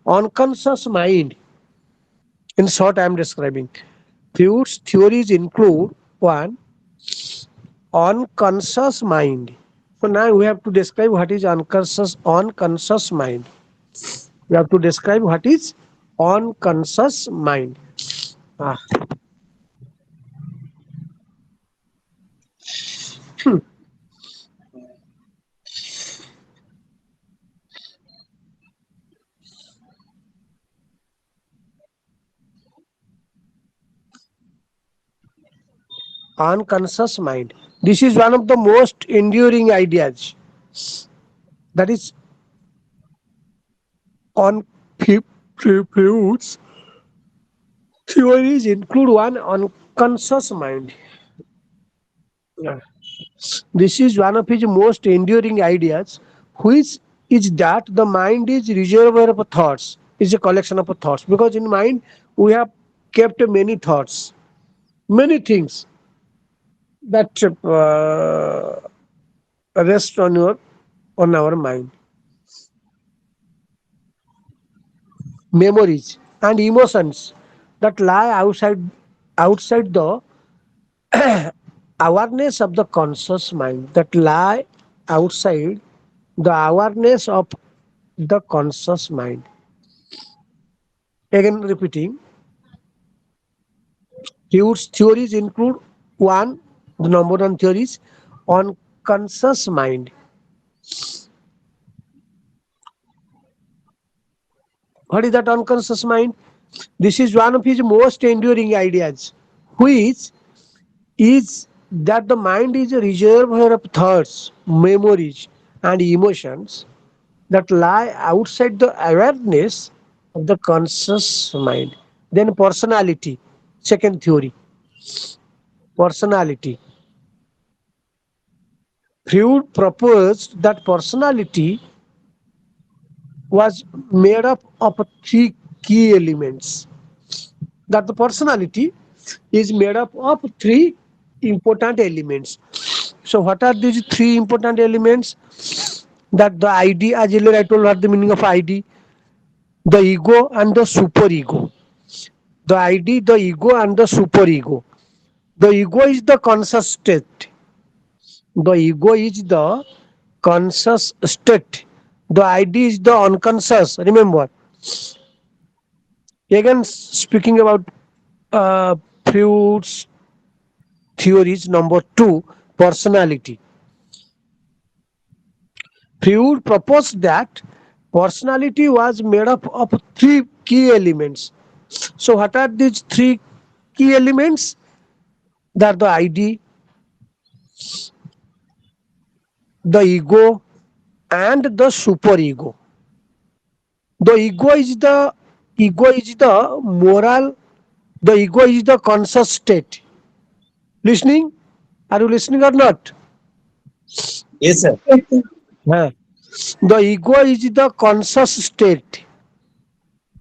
unconscious mind. In short, I am describing. Freud's theories include one, unconscious mind. So now we have to describe what is unconscious mind. We have to describe what is unconscious mind. Ah, unconscious mind. This is one of the most enduring ideas. That is on Freud's Theories include one unconscious mind. Yeah. This is one of his most enduring ideas, which is that the mind is reservoir of thoughts, is a collection of thoughts. Because in mind we have kept many thoughts, many things that rest on our mind, memories and emotions that lie outside the awareness of the conscious mind, that lie outside the awareness of the conscious mind. Again, repeating, Hugh's theories include one, the number one theories on conscious mind. What is that unconscious mind? This is one of his most enduring ideas, which is that the mind is a reservoir of thoughts, memories, and emotions that lie outside the awareness of the conscious mind. Then personality, second theory, personality. Freud proposed that personality was made up of three key elements. That the personality is made up of three important elements. So, what are these three important elements? That the ID, as earlier I told what the meaning of ID, the ego and the superego. The ID, the ego, and the superego. The ego is the conscious state. The ego is the conscious state. The ID is the unconscious. Remember, again speaking about uh, Freud's theories. Number two, personality. Freud proposed that personality was made up of three key elements. So, what are these three key elements? That the ID, the ego, and the superego. The ego is the moral. The ego is the conscious state. Listening? Are you listening or not? Yes, sir. Huh. The ego is the conscious state.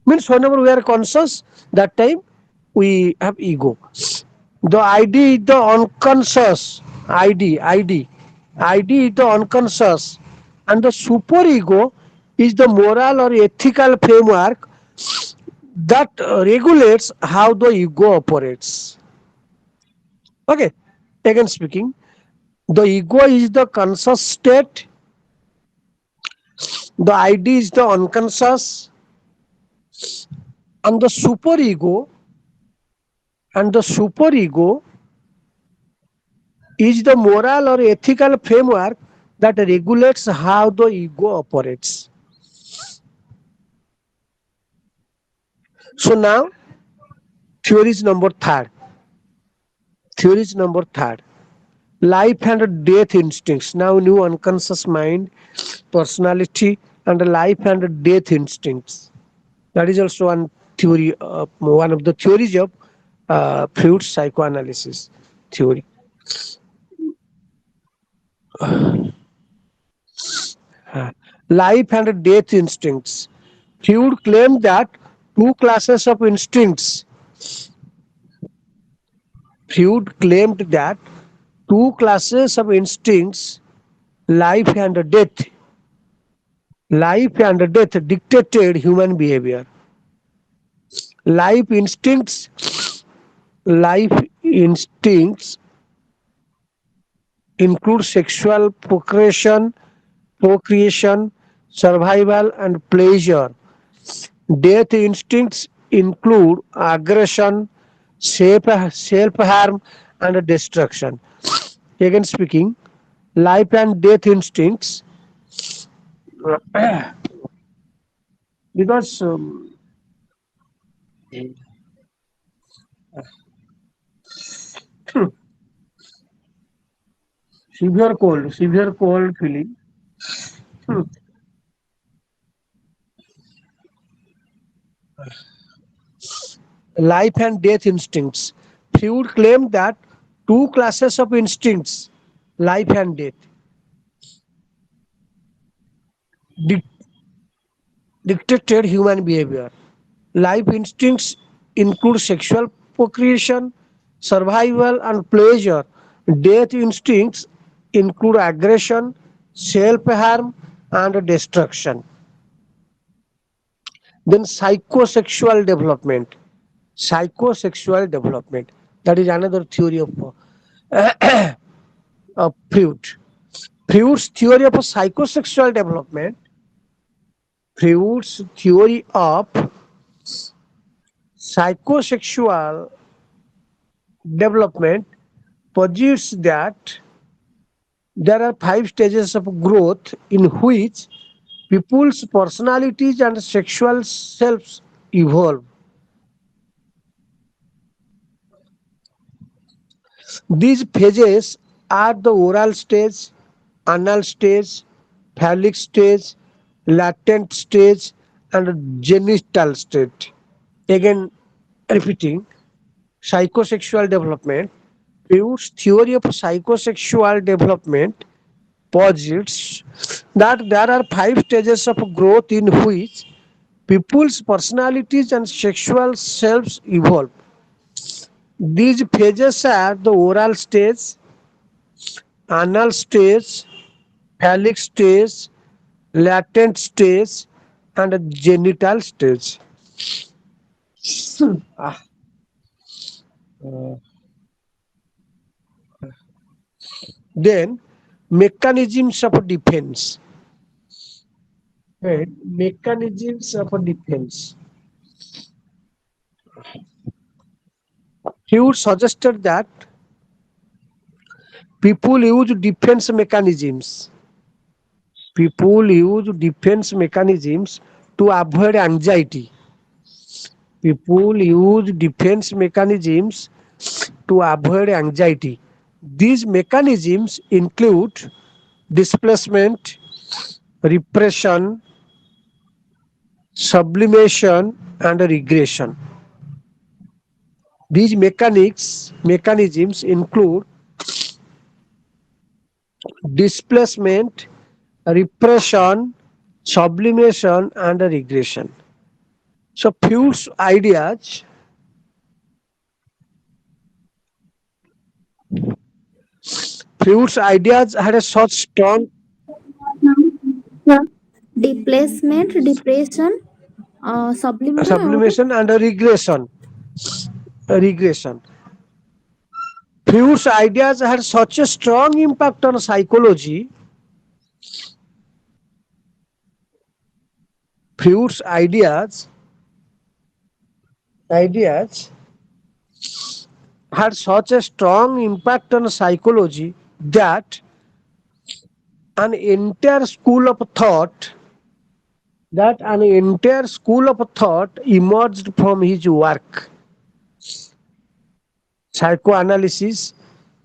Means whenever we are conscious, that time we have ego. The ID is the unconscious. ID is the unconscious. And the superego is the moral or ethical framework that regulates how the ego operates. Okay. Again speaking, the ego is the conscious state, the ID is the unconscious, and the superego is the moral or ethical framework that regulates how the ego operates. So now, theories number third. Theories number third. Life and death instincts. Now, new unconscious mind, personality, and life and death instincts. That is also one of the theories of Freud's psychoanalysis theory. Life and death instincts. Freud claimed that two classes of instincts. Freud claimed that two classes of instincts, life and death, life and death dictated human behavior. Life instincts, life instincts include sexual procreation, survival, and pleasure. Death instincts include aggression, self harm, and destruction. Again, speaking, life and death instincts, because severe cold feeling. Hmm. life and death instincts. Freud claimed that two classes of instincts, life and death, dic- dictated human behavior. Life instincts include sexual procreation, survival, and pleasure. Death instincts include aggression, self harm, and destruction. Then psychosexual development. Psychosexual development. That is another theory of Freud. Freud's theory of psychosexual development. Freud's theory of psychosexual development posits that there are five stages of growth in which people's personalities and sexual selves evolve. These phases are the oral stage, anal stage, phallic stage, latent stage, and genital state. Again, repeating, psychosexual development. Freud's theory of psychosexual development posits that there are five stages of growth in which people's personalities and sexual selves evolve. These phases are the oral stage, anal stage, phallic stage, latent stage, and genital stage. Ah, Then, mechanisms of defense. Right? Mechanisms of defense. He would suggested that people use defense mechanisms. People use defense mechanisms to avoid anxiety. People use defense mechanisms to avoid anxiety. These mechanisms include displacement, repression, sublimation, and regression. These mechanisms include displacement, repression, sublimation, and regression. So Freud's ideas had a such strong Yeah. Displacement, depression, sublimation, what? sublimation and a regression. Regression. Freud's ideas had such a strong impact on psychology. Freud's ideas had such a strong impact on psychology that an entire school of thought emerged from his work. Psychoanalysis,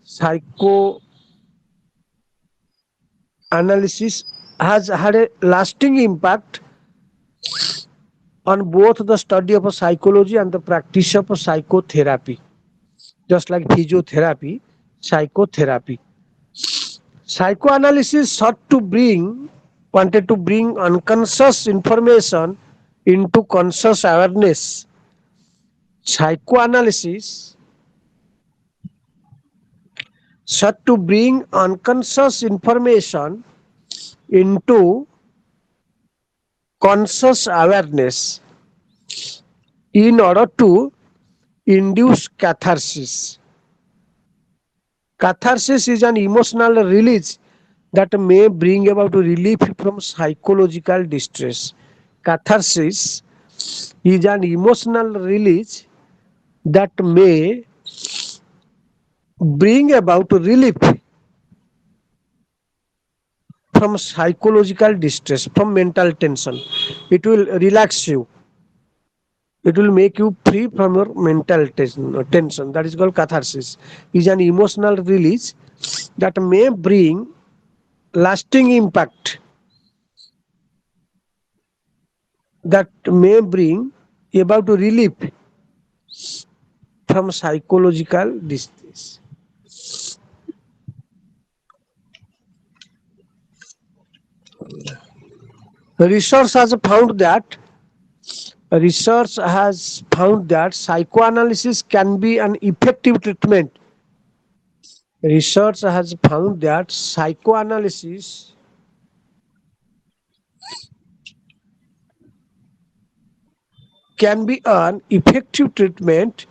psychoanalysis has had a lasting impact on both the study of psychology and the practice of psychotherapy. Just like physiotherapy, psychotherapy. Psychoanalysis wanted to bring unconscious information into conscious awareness. Psychoanalysis sought to bring unconscious information into conscious awareness in order to induce catharsis. Catharsis is an emotional release that may bring about relief from psychological distress. Catharsis is an emotional release that may bring about relief from psychological distress, from mental tension. It will relax you. It will make you free from your mental tension. That is called catharsis. Is an emotional release that may bring lasting impact, that may bring about relief from psychological distress. Research has found that Research has found that psychoanalysis can be an effective treatment. Research has found that psychoanalysis can be an effective treatment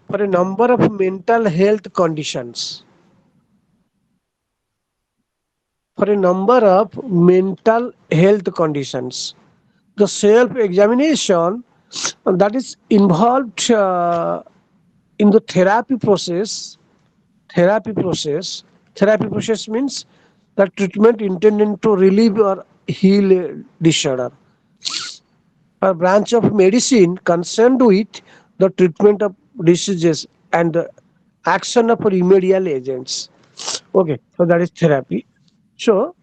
for a number of mental health conditions. For a number of mental health conditions, the self-examination that is involved in the therapy process means that treatment intended to relieve or heal a disorder. A branch of medicine concerned with the treatment of diseases and the action of remedial agents. Okay, so that is therapy. So,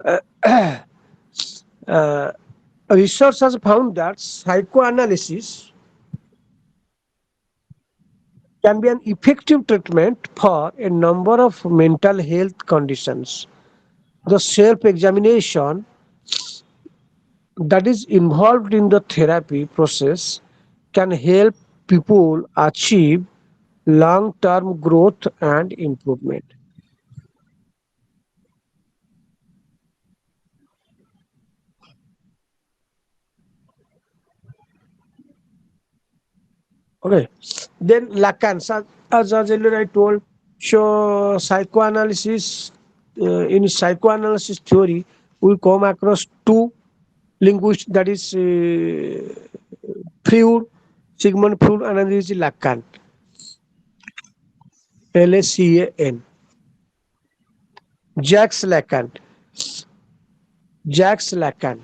uh, research has found that psychoanalysis can be an effective treatment for a number of mental health conditions. The self examination that is involved in the therapy process can help people achieve long term growth and improvement. Okay, then Lacan, as earlier I told, so psychoanalysis, in psychoanalysis theory, we come across two linguists, that is Freud, Sigmund Freud, and another is Lacan, Lacan, Jacques Lacan, Jacques Lacan.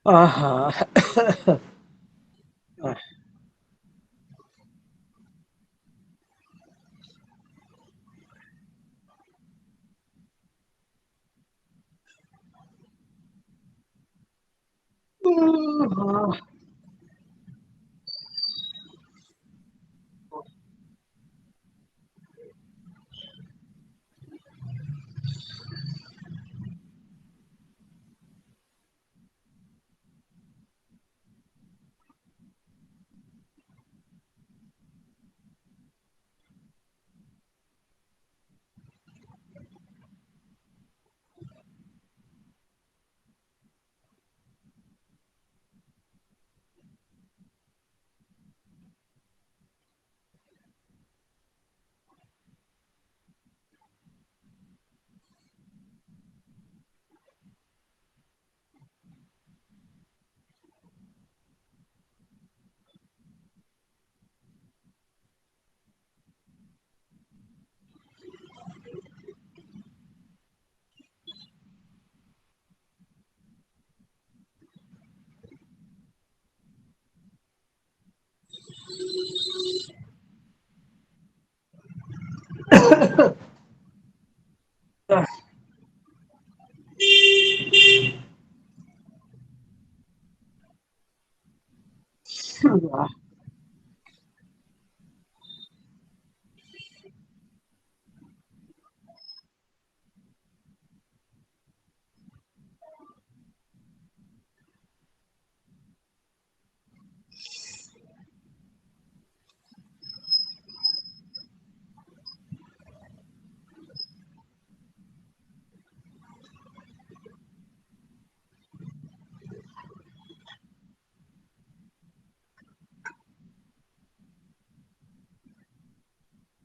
Uh-huh.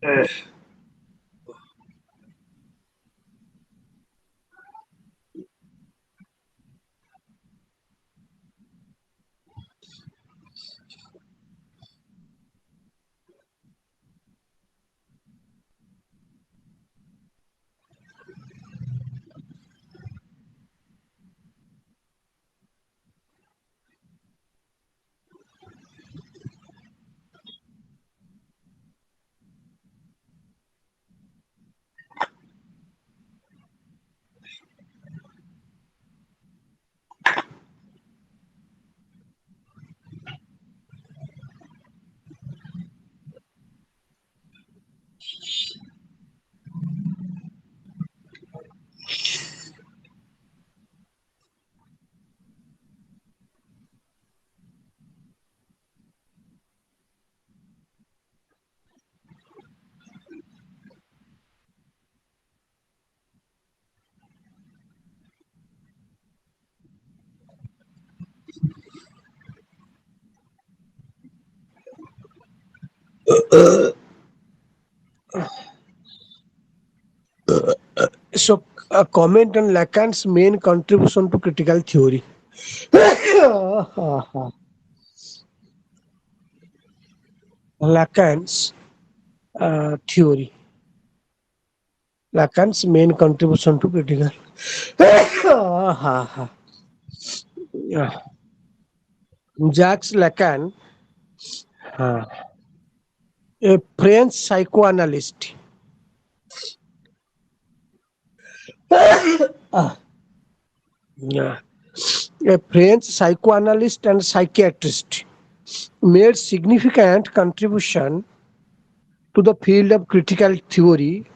Uh, so, a comment on Lacan's main contribution to critical theory. Lacan's theory. Lacan's main contribution to critical. Yeah. Jacques Lacan, uh, a French psychoanalyst, yeah, a French psychoanalyst and psychiatrist, made significant contribution to the field of critical theory.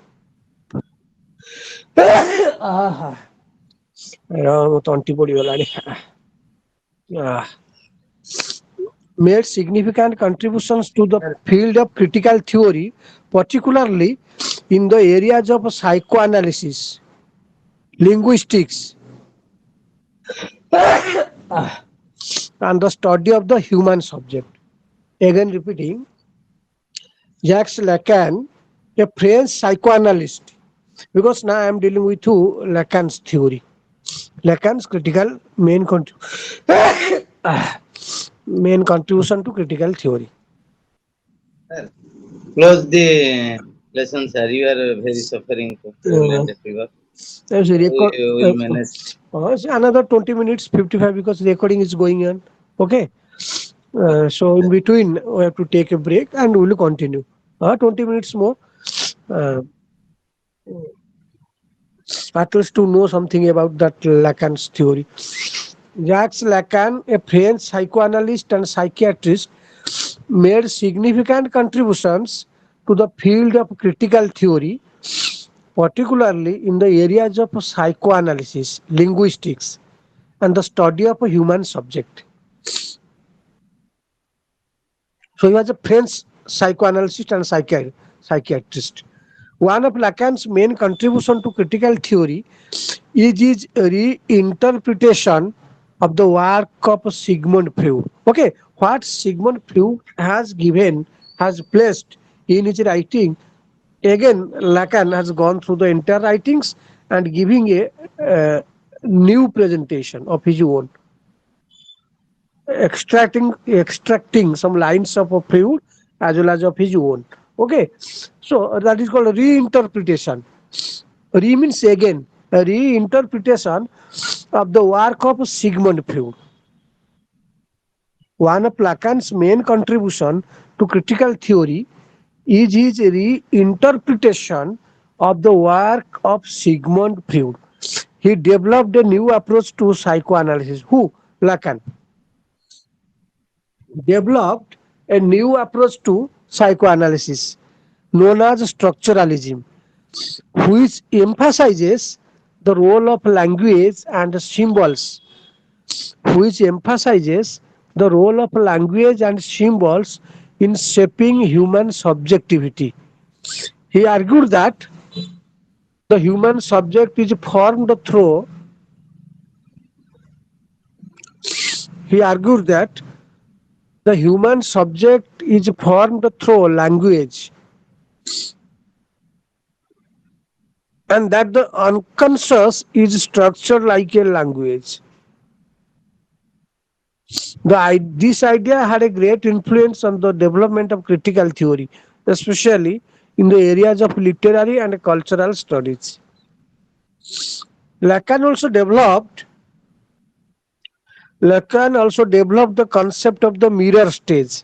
ମୋ ତଣ୍ଟି ପଡିଗଲାଣି made significant contributions to the field of critical theory, particularly in the areas of psychoanalysis, linguistics, and the study of the human subject. Again, repeating, Jacques Lacan, a French psychoanalyst, because now I am dealing with Lacan's theory. Lacan's critical main contribution to critical theory. Sir, close the lesson, sir. You are very suffering from cold Uh, and fever. there's a We record. will manage. It's another 20 minutes, 55 because recording is going on. Okay. Okay. So in between, we have to take a break and we will continue. 20 minutes more. Uh, at least to know something about that Lacan's theory. Jacques Lacan, a French psychoanalyst and psychiatrist, made significant contributions to the field of critical theory, particularly in the areas of psychoanalysis, linguistics, and the study of a human subject. So he was a French psychoanalyst and psychiatrist. One of Lacan's main contribution to critical theory is his reinterpretation of the work of Sigmund Freud. Okay, what Sigmund Freud has placed in his writing. Again, Lacan has gone through the entire writings and giving a new presentation of his own, extracting some lines of Freud as well as of his own. Okay, so that is called reinterpretation. Re means again, a reinterpretation of the work of Sigmund Freud. One of Lacan's main contribution to critical theory is his reinterpretation of the work of Sigmund Freud. He developed a new approach to psychoanalysis. Who? Lacan developed a new approach to psychoanalysis known as structuralism, which emphasizes the role of language and symbols, in shaping human subjectivity. He argued that the human subject is formed through he argued that the human subject is formed through language and that the unconscious is structured like a language. This idea had a great influence on the development of critical theory, especially in the areas of literary and cultural studies. Lacan also developed Lacan also developed the concept of the mirror stage.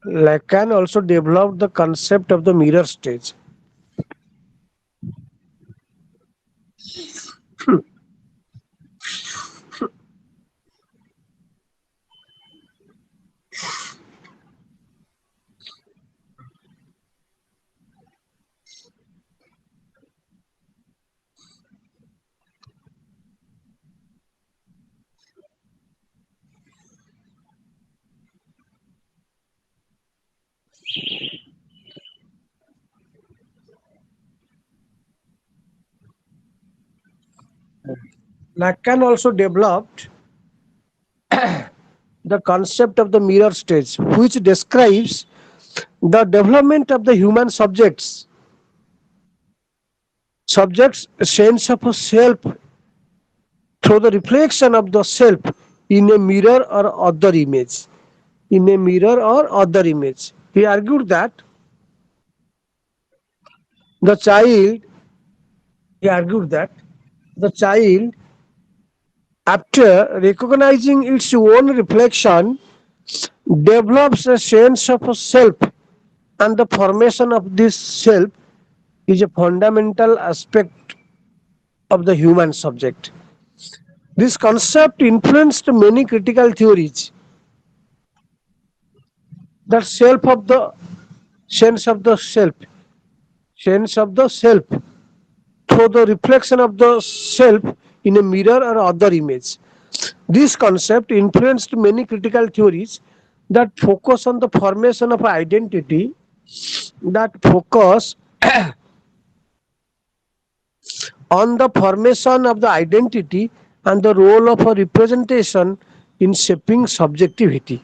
Lacan also developed the concept of the mirror stage. Lacan also developed the concept of the mirror stage, which describes the development of the human subject's sense of a self through the reflection of the self in a mirror or other image. In a mirror or other image. He argued that the child, he argued that the child, after recognizing its own reflection, develops a sense of a self, and the formation of this self is a fundamental aspect of the human subject. This concept influenced many critical theories. The self of the sense of the self, sense of the self through the reflection of the self in a mirror or other image. This concept influenced many critical theories that focus on the formation of identity, that focus on the formation of the identity and the role of a representation in shaping subjectivity.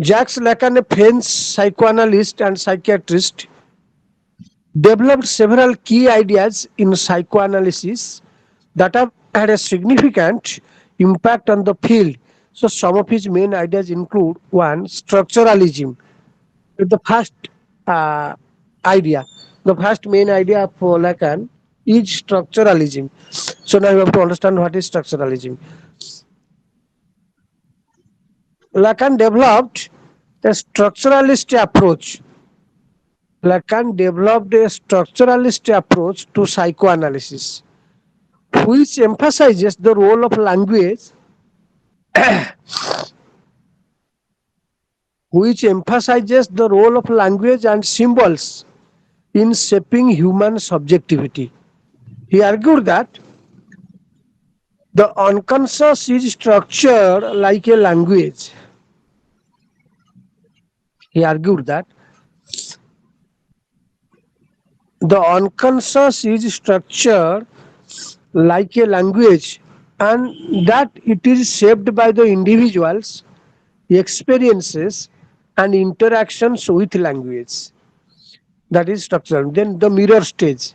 Jacques Lacan, a French psychoanalyst and psychiatrist, developed several key ideas in psychoanalysis that have had a significant impact on the field. So, some of his main ideas include one, structuralism. The first uh, idea, the first main idea of Lacan is structuralism. So, now you have to understand what is structuralism. Lacan developed a structuralist approach. Lacan developed a structuralist approach to psychoanalysis, which emphasizes the role of language, which emphasizes the role of language and symbols in shaping human subjectivity. He argued that the unconscious is structured like a language. He argued that the unconscious is structured like a language and that it is shaped by the individual's experiences and interactions with language. That is structural. Then the mirror stage.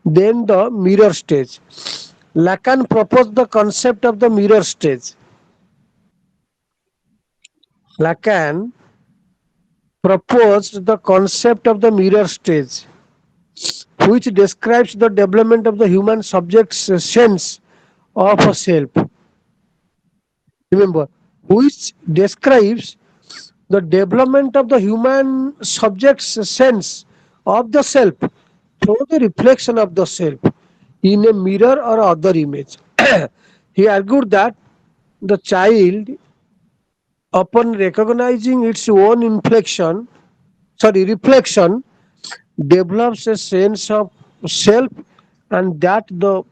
Then the mirror stage. Lacan proposed the concept of the mirror stage. Lacan proposed the concept of the mirror stage, which describes the development of the human subject's sense of a self. Remember, which describes the development of the human subject's sense of the self through the reflection of the self in a mirror or other image. He argued that the child, upon recognizing its own reflection, develops a sense of self, and that the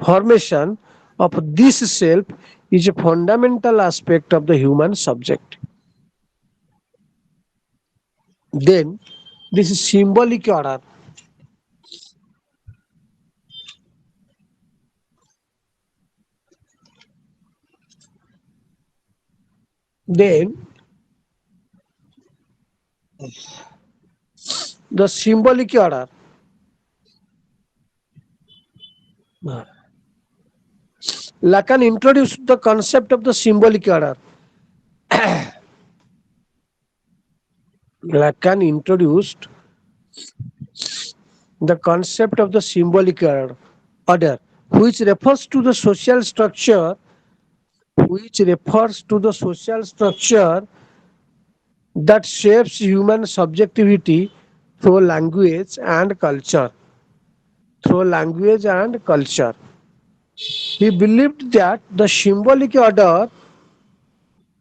formation of this self is a fundamental aspect of the human subject. Then, this is symbolic order. Then the symbolic order. Lacan introduced the concept of the symbolic order. Lacan introduced the concept of the order, which refers to the social structure, which refers to the social structure that shapes human subjectivity through language and culture. Through language and culture. He believed that the symbolic order,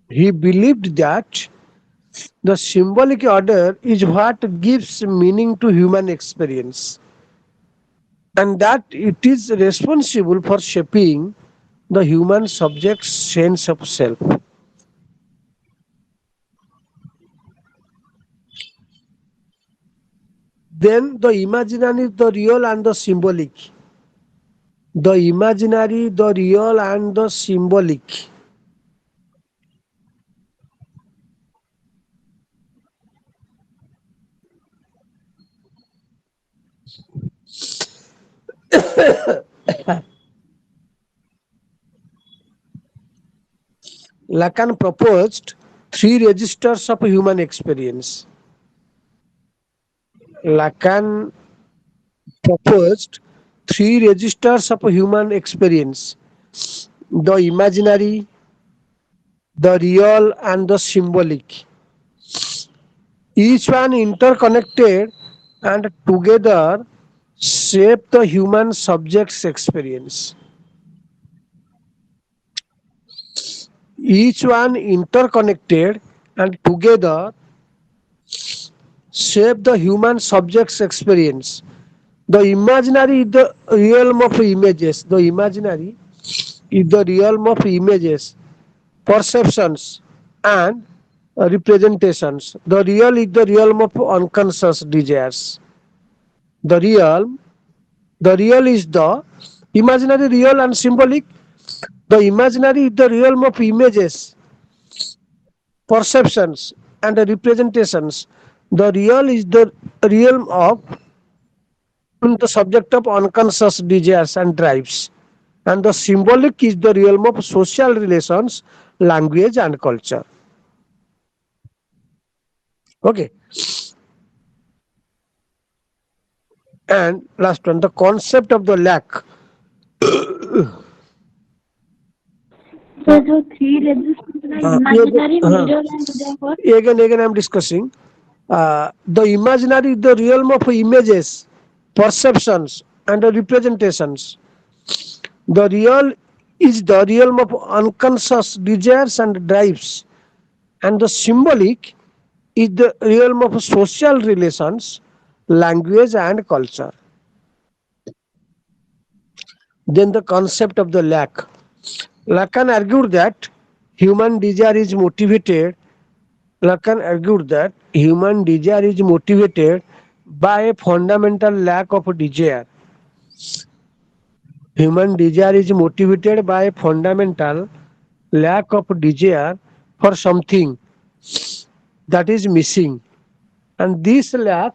he believed that the symbolic order is what gives meaning to human experience and that it is responsible for shaping the human subject's sense of self. Then the imaginary, the real, and the symbolic. The imaginary, the real, and the symbolic. Lacan proposed three registers of human experience. Lacan proposed three registers of human experience: the imaginary, the real, and the symbolic. Each one interconnected and together shape the human subject's experience. Each one interconnected and together shape the human subject's experience. The imaginary is the realm of images. The imaginary is the realm of images, perceptions, and representations. The real is the realm of unconscious desires. The realm, the real is the imaginary, real, and symbolic. The imaginary is the realm of images, perceptions, and representations. The real is the realm of the subject of unconscious desires and drives. And the symbolic is the realm of social relations, language, and culture. Okay. And last one, the concept of the lack. So the three registers are imaginary, mirror, and the what? Again, I'm discussing. The imaginary, the realm of images, perceptions, and representations. The real is the realm of unconscious desires and drives, and the symbolic is the realm of social relations, language, and culture. Then the concept of the lack. Lacan argued that human desire is motivated. Lacan argued that human desire is motivated by a fundamental lack of desire. Human desire is motivated by a fundamental lack of desire for something that is missing. And this lack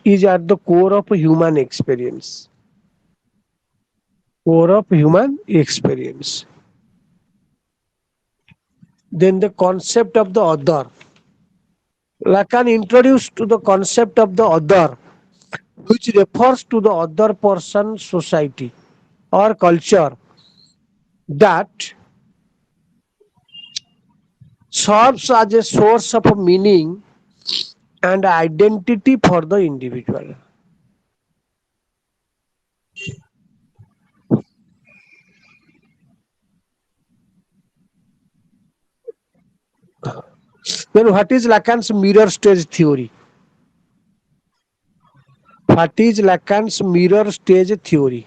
is at the core of human experience. Core of human experience. Then the concept of the other. Lacan introduced to the concept of the other, which refers to the other person, society, or culture that serves as a source of meaning and identity for the individual. Then, what is Lacan's mirror stage theory? What is Lacan's mirror stage theory?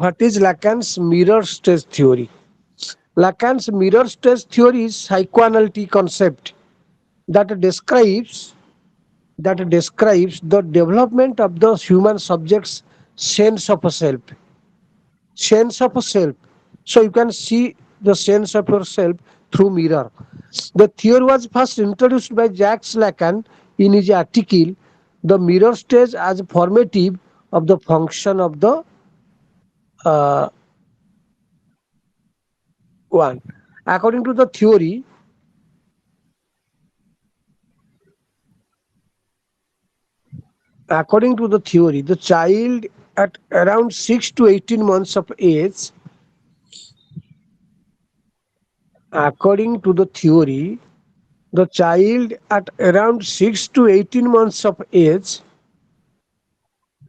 What is Lacan's mirror stage theory? Lacan's mirror stage theory is psychoanalytic concept that describes the development of the human subject's sense of a self. Sense of a self. So you can see the sense of yourself through mirror. The theory was first introduced by Jacques Lacan in his article "The Mirror Stage as Formative of the Function of the uh, One." According to the theory, the child at around 6 to 18 months of age, according to the theory, the child at around 6 to 18 months of age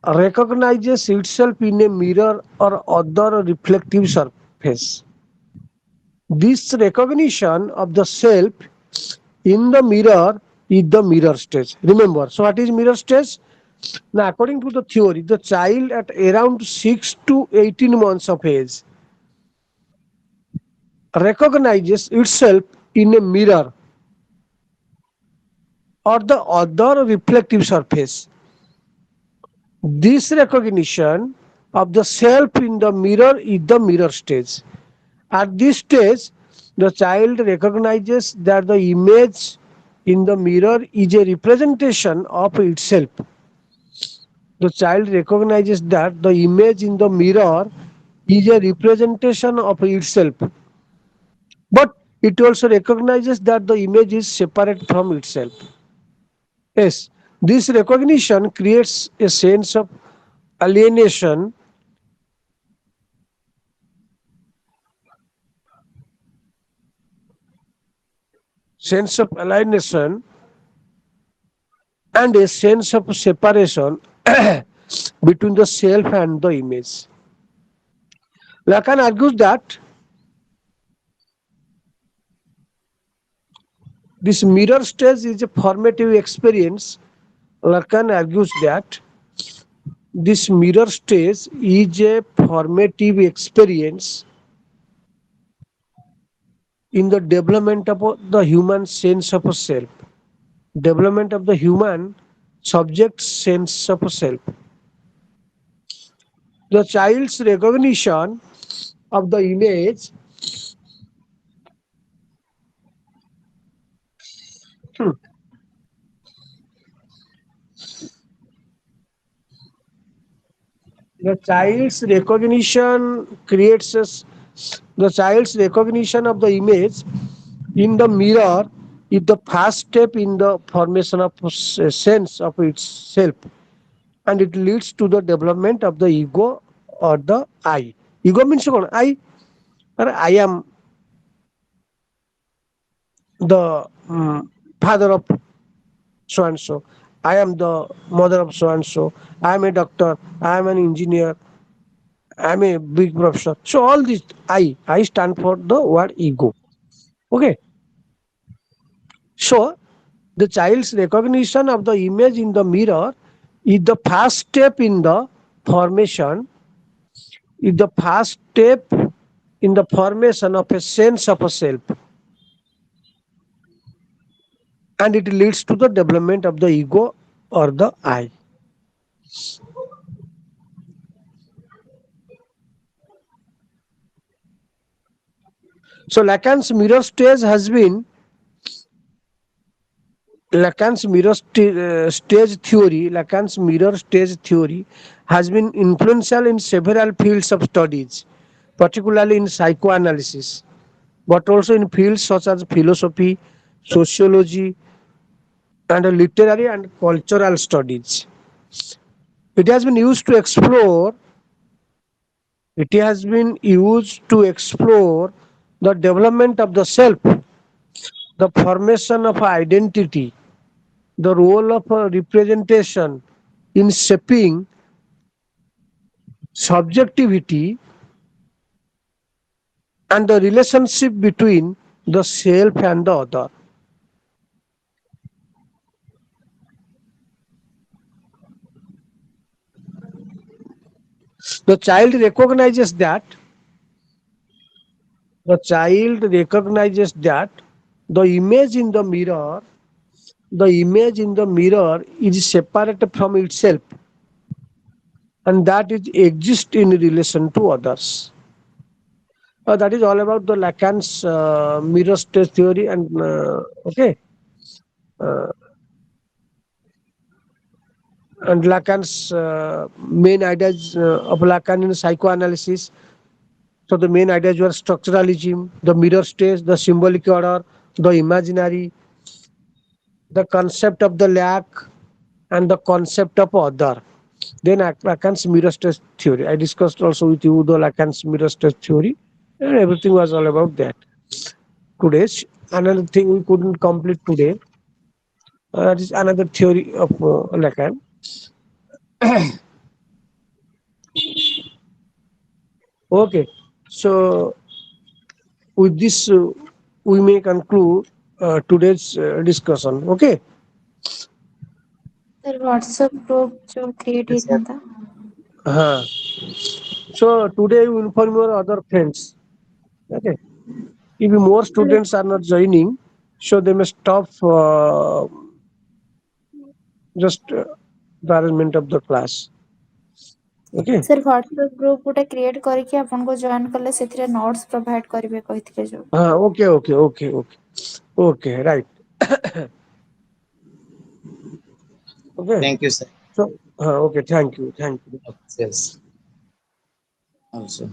recognizes itself in a mirror or other reflective surface. This recognition of the self in the mirror is the mirror stage. Remember, so what is mirror stage? Now, according to the theory, the child at around 6 to 18 months of age recognizes itself in a mirror or the other reflective surface. This recognition of the self in the mirror is the mirror stage. At this stage, the child recognizes that the image in the mirror is a representation of itself. The child recognizes that the image in the mirror is a representation of itself, but it also recognizes that the image is separate from itself. Yes, this recognition creates a alienation, sense of alienation, and a sense of separation between the self and the image. Lacan argues that this mirror stage is a formative experience. Lacan argues that this mirror stage is a formative experience in the development of the human sense of self, development of the human subject sense of self. The child's recognition of the image, hmm, the child's recognition creates the child's recognition of the image in the mirror is the first step in the formation of a sense of itself, and it leads to the development of the ego or the I. Ego means what? I am the father of so and so. I am the mother of so and so. I am a doctor. I am an engineer. I am a big professor. So all this I stand for the word ego. Okay. So the child's recognition of the image in the mirror is the first step in the formation, is the first step in the formation of a sense of a self, and it leads to the development of the ego or the I. So Lacan's mirror stage theory has been influential in several fields of studies, particularly in psychoanalysis, but also in fields such as philosophy, sociology, and literary and cultural studies. It has been used to explore it has been used to explore the development of the self, the formation of identity, the role of representation in shaping subjectivity, and the relationship between the self and the other. The child recognizes that the child recognizes that the image in the mirror the image in the mirror is separate from itself and that it exists in relation to others. That is all about the Lacan's mirror stage theory and okay, uh, and Lacan's main ideas of Lacan in psychoanalysis. So the main ideas were structuralism, the mirror stage, the symbolic order, the imaginary, the concept of the lack, and the concept of other. Then Lacan's mirror stage theory. I discussed also with you the Lacan's mirror stage theory, and everything was all about that. Today's another thing we couldn't complete today. That is another theory of Lacan. Okay, so with this we may conclude today's discussion. Okay. Sir WhatsApp group जो create Yes, sir. ହେଇଥାନ୍ତା Uh, so today you inform your other friends. Okay. If more students are not joining, so they may stop just the arrangement of the class. Okay. Sir WhatsApp group ଗୋଟେ create କରିକି ଆପଣଙ୍କୁ join କଲେ ସେଥିରେ notes provide କରିବେ କହିଥିଲେ ଯୋଉ Okay, okay, okay, okay, okay, right. Okay. Thank you, sir. So, okay, thank you, thank you. Yes. Also.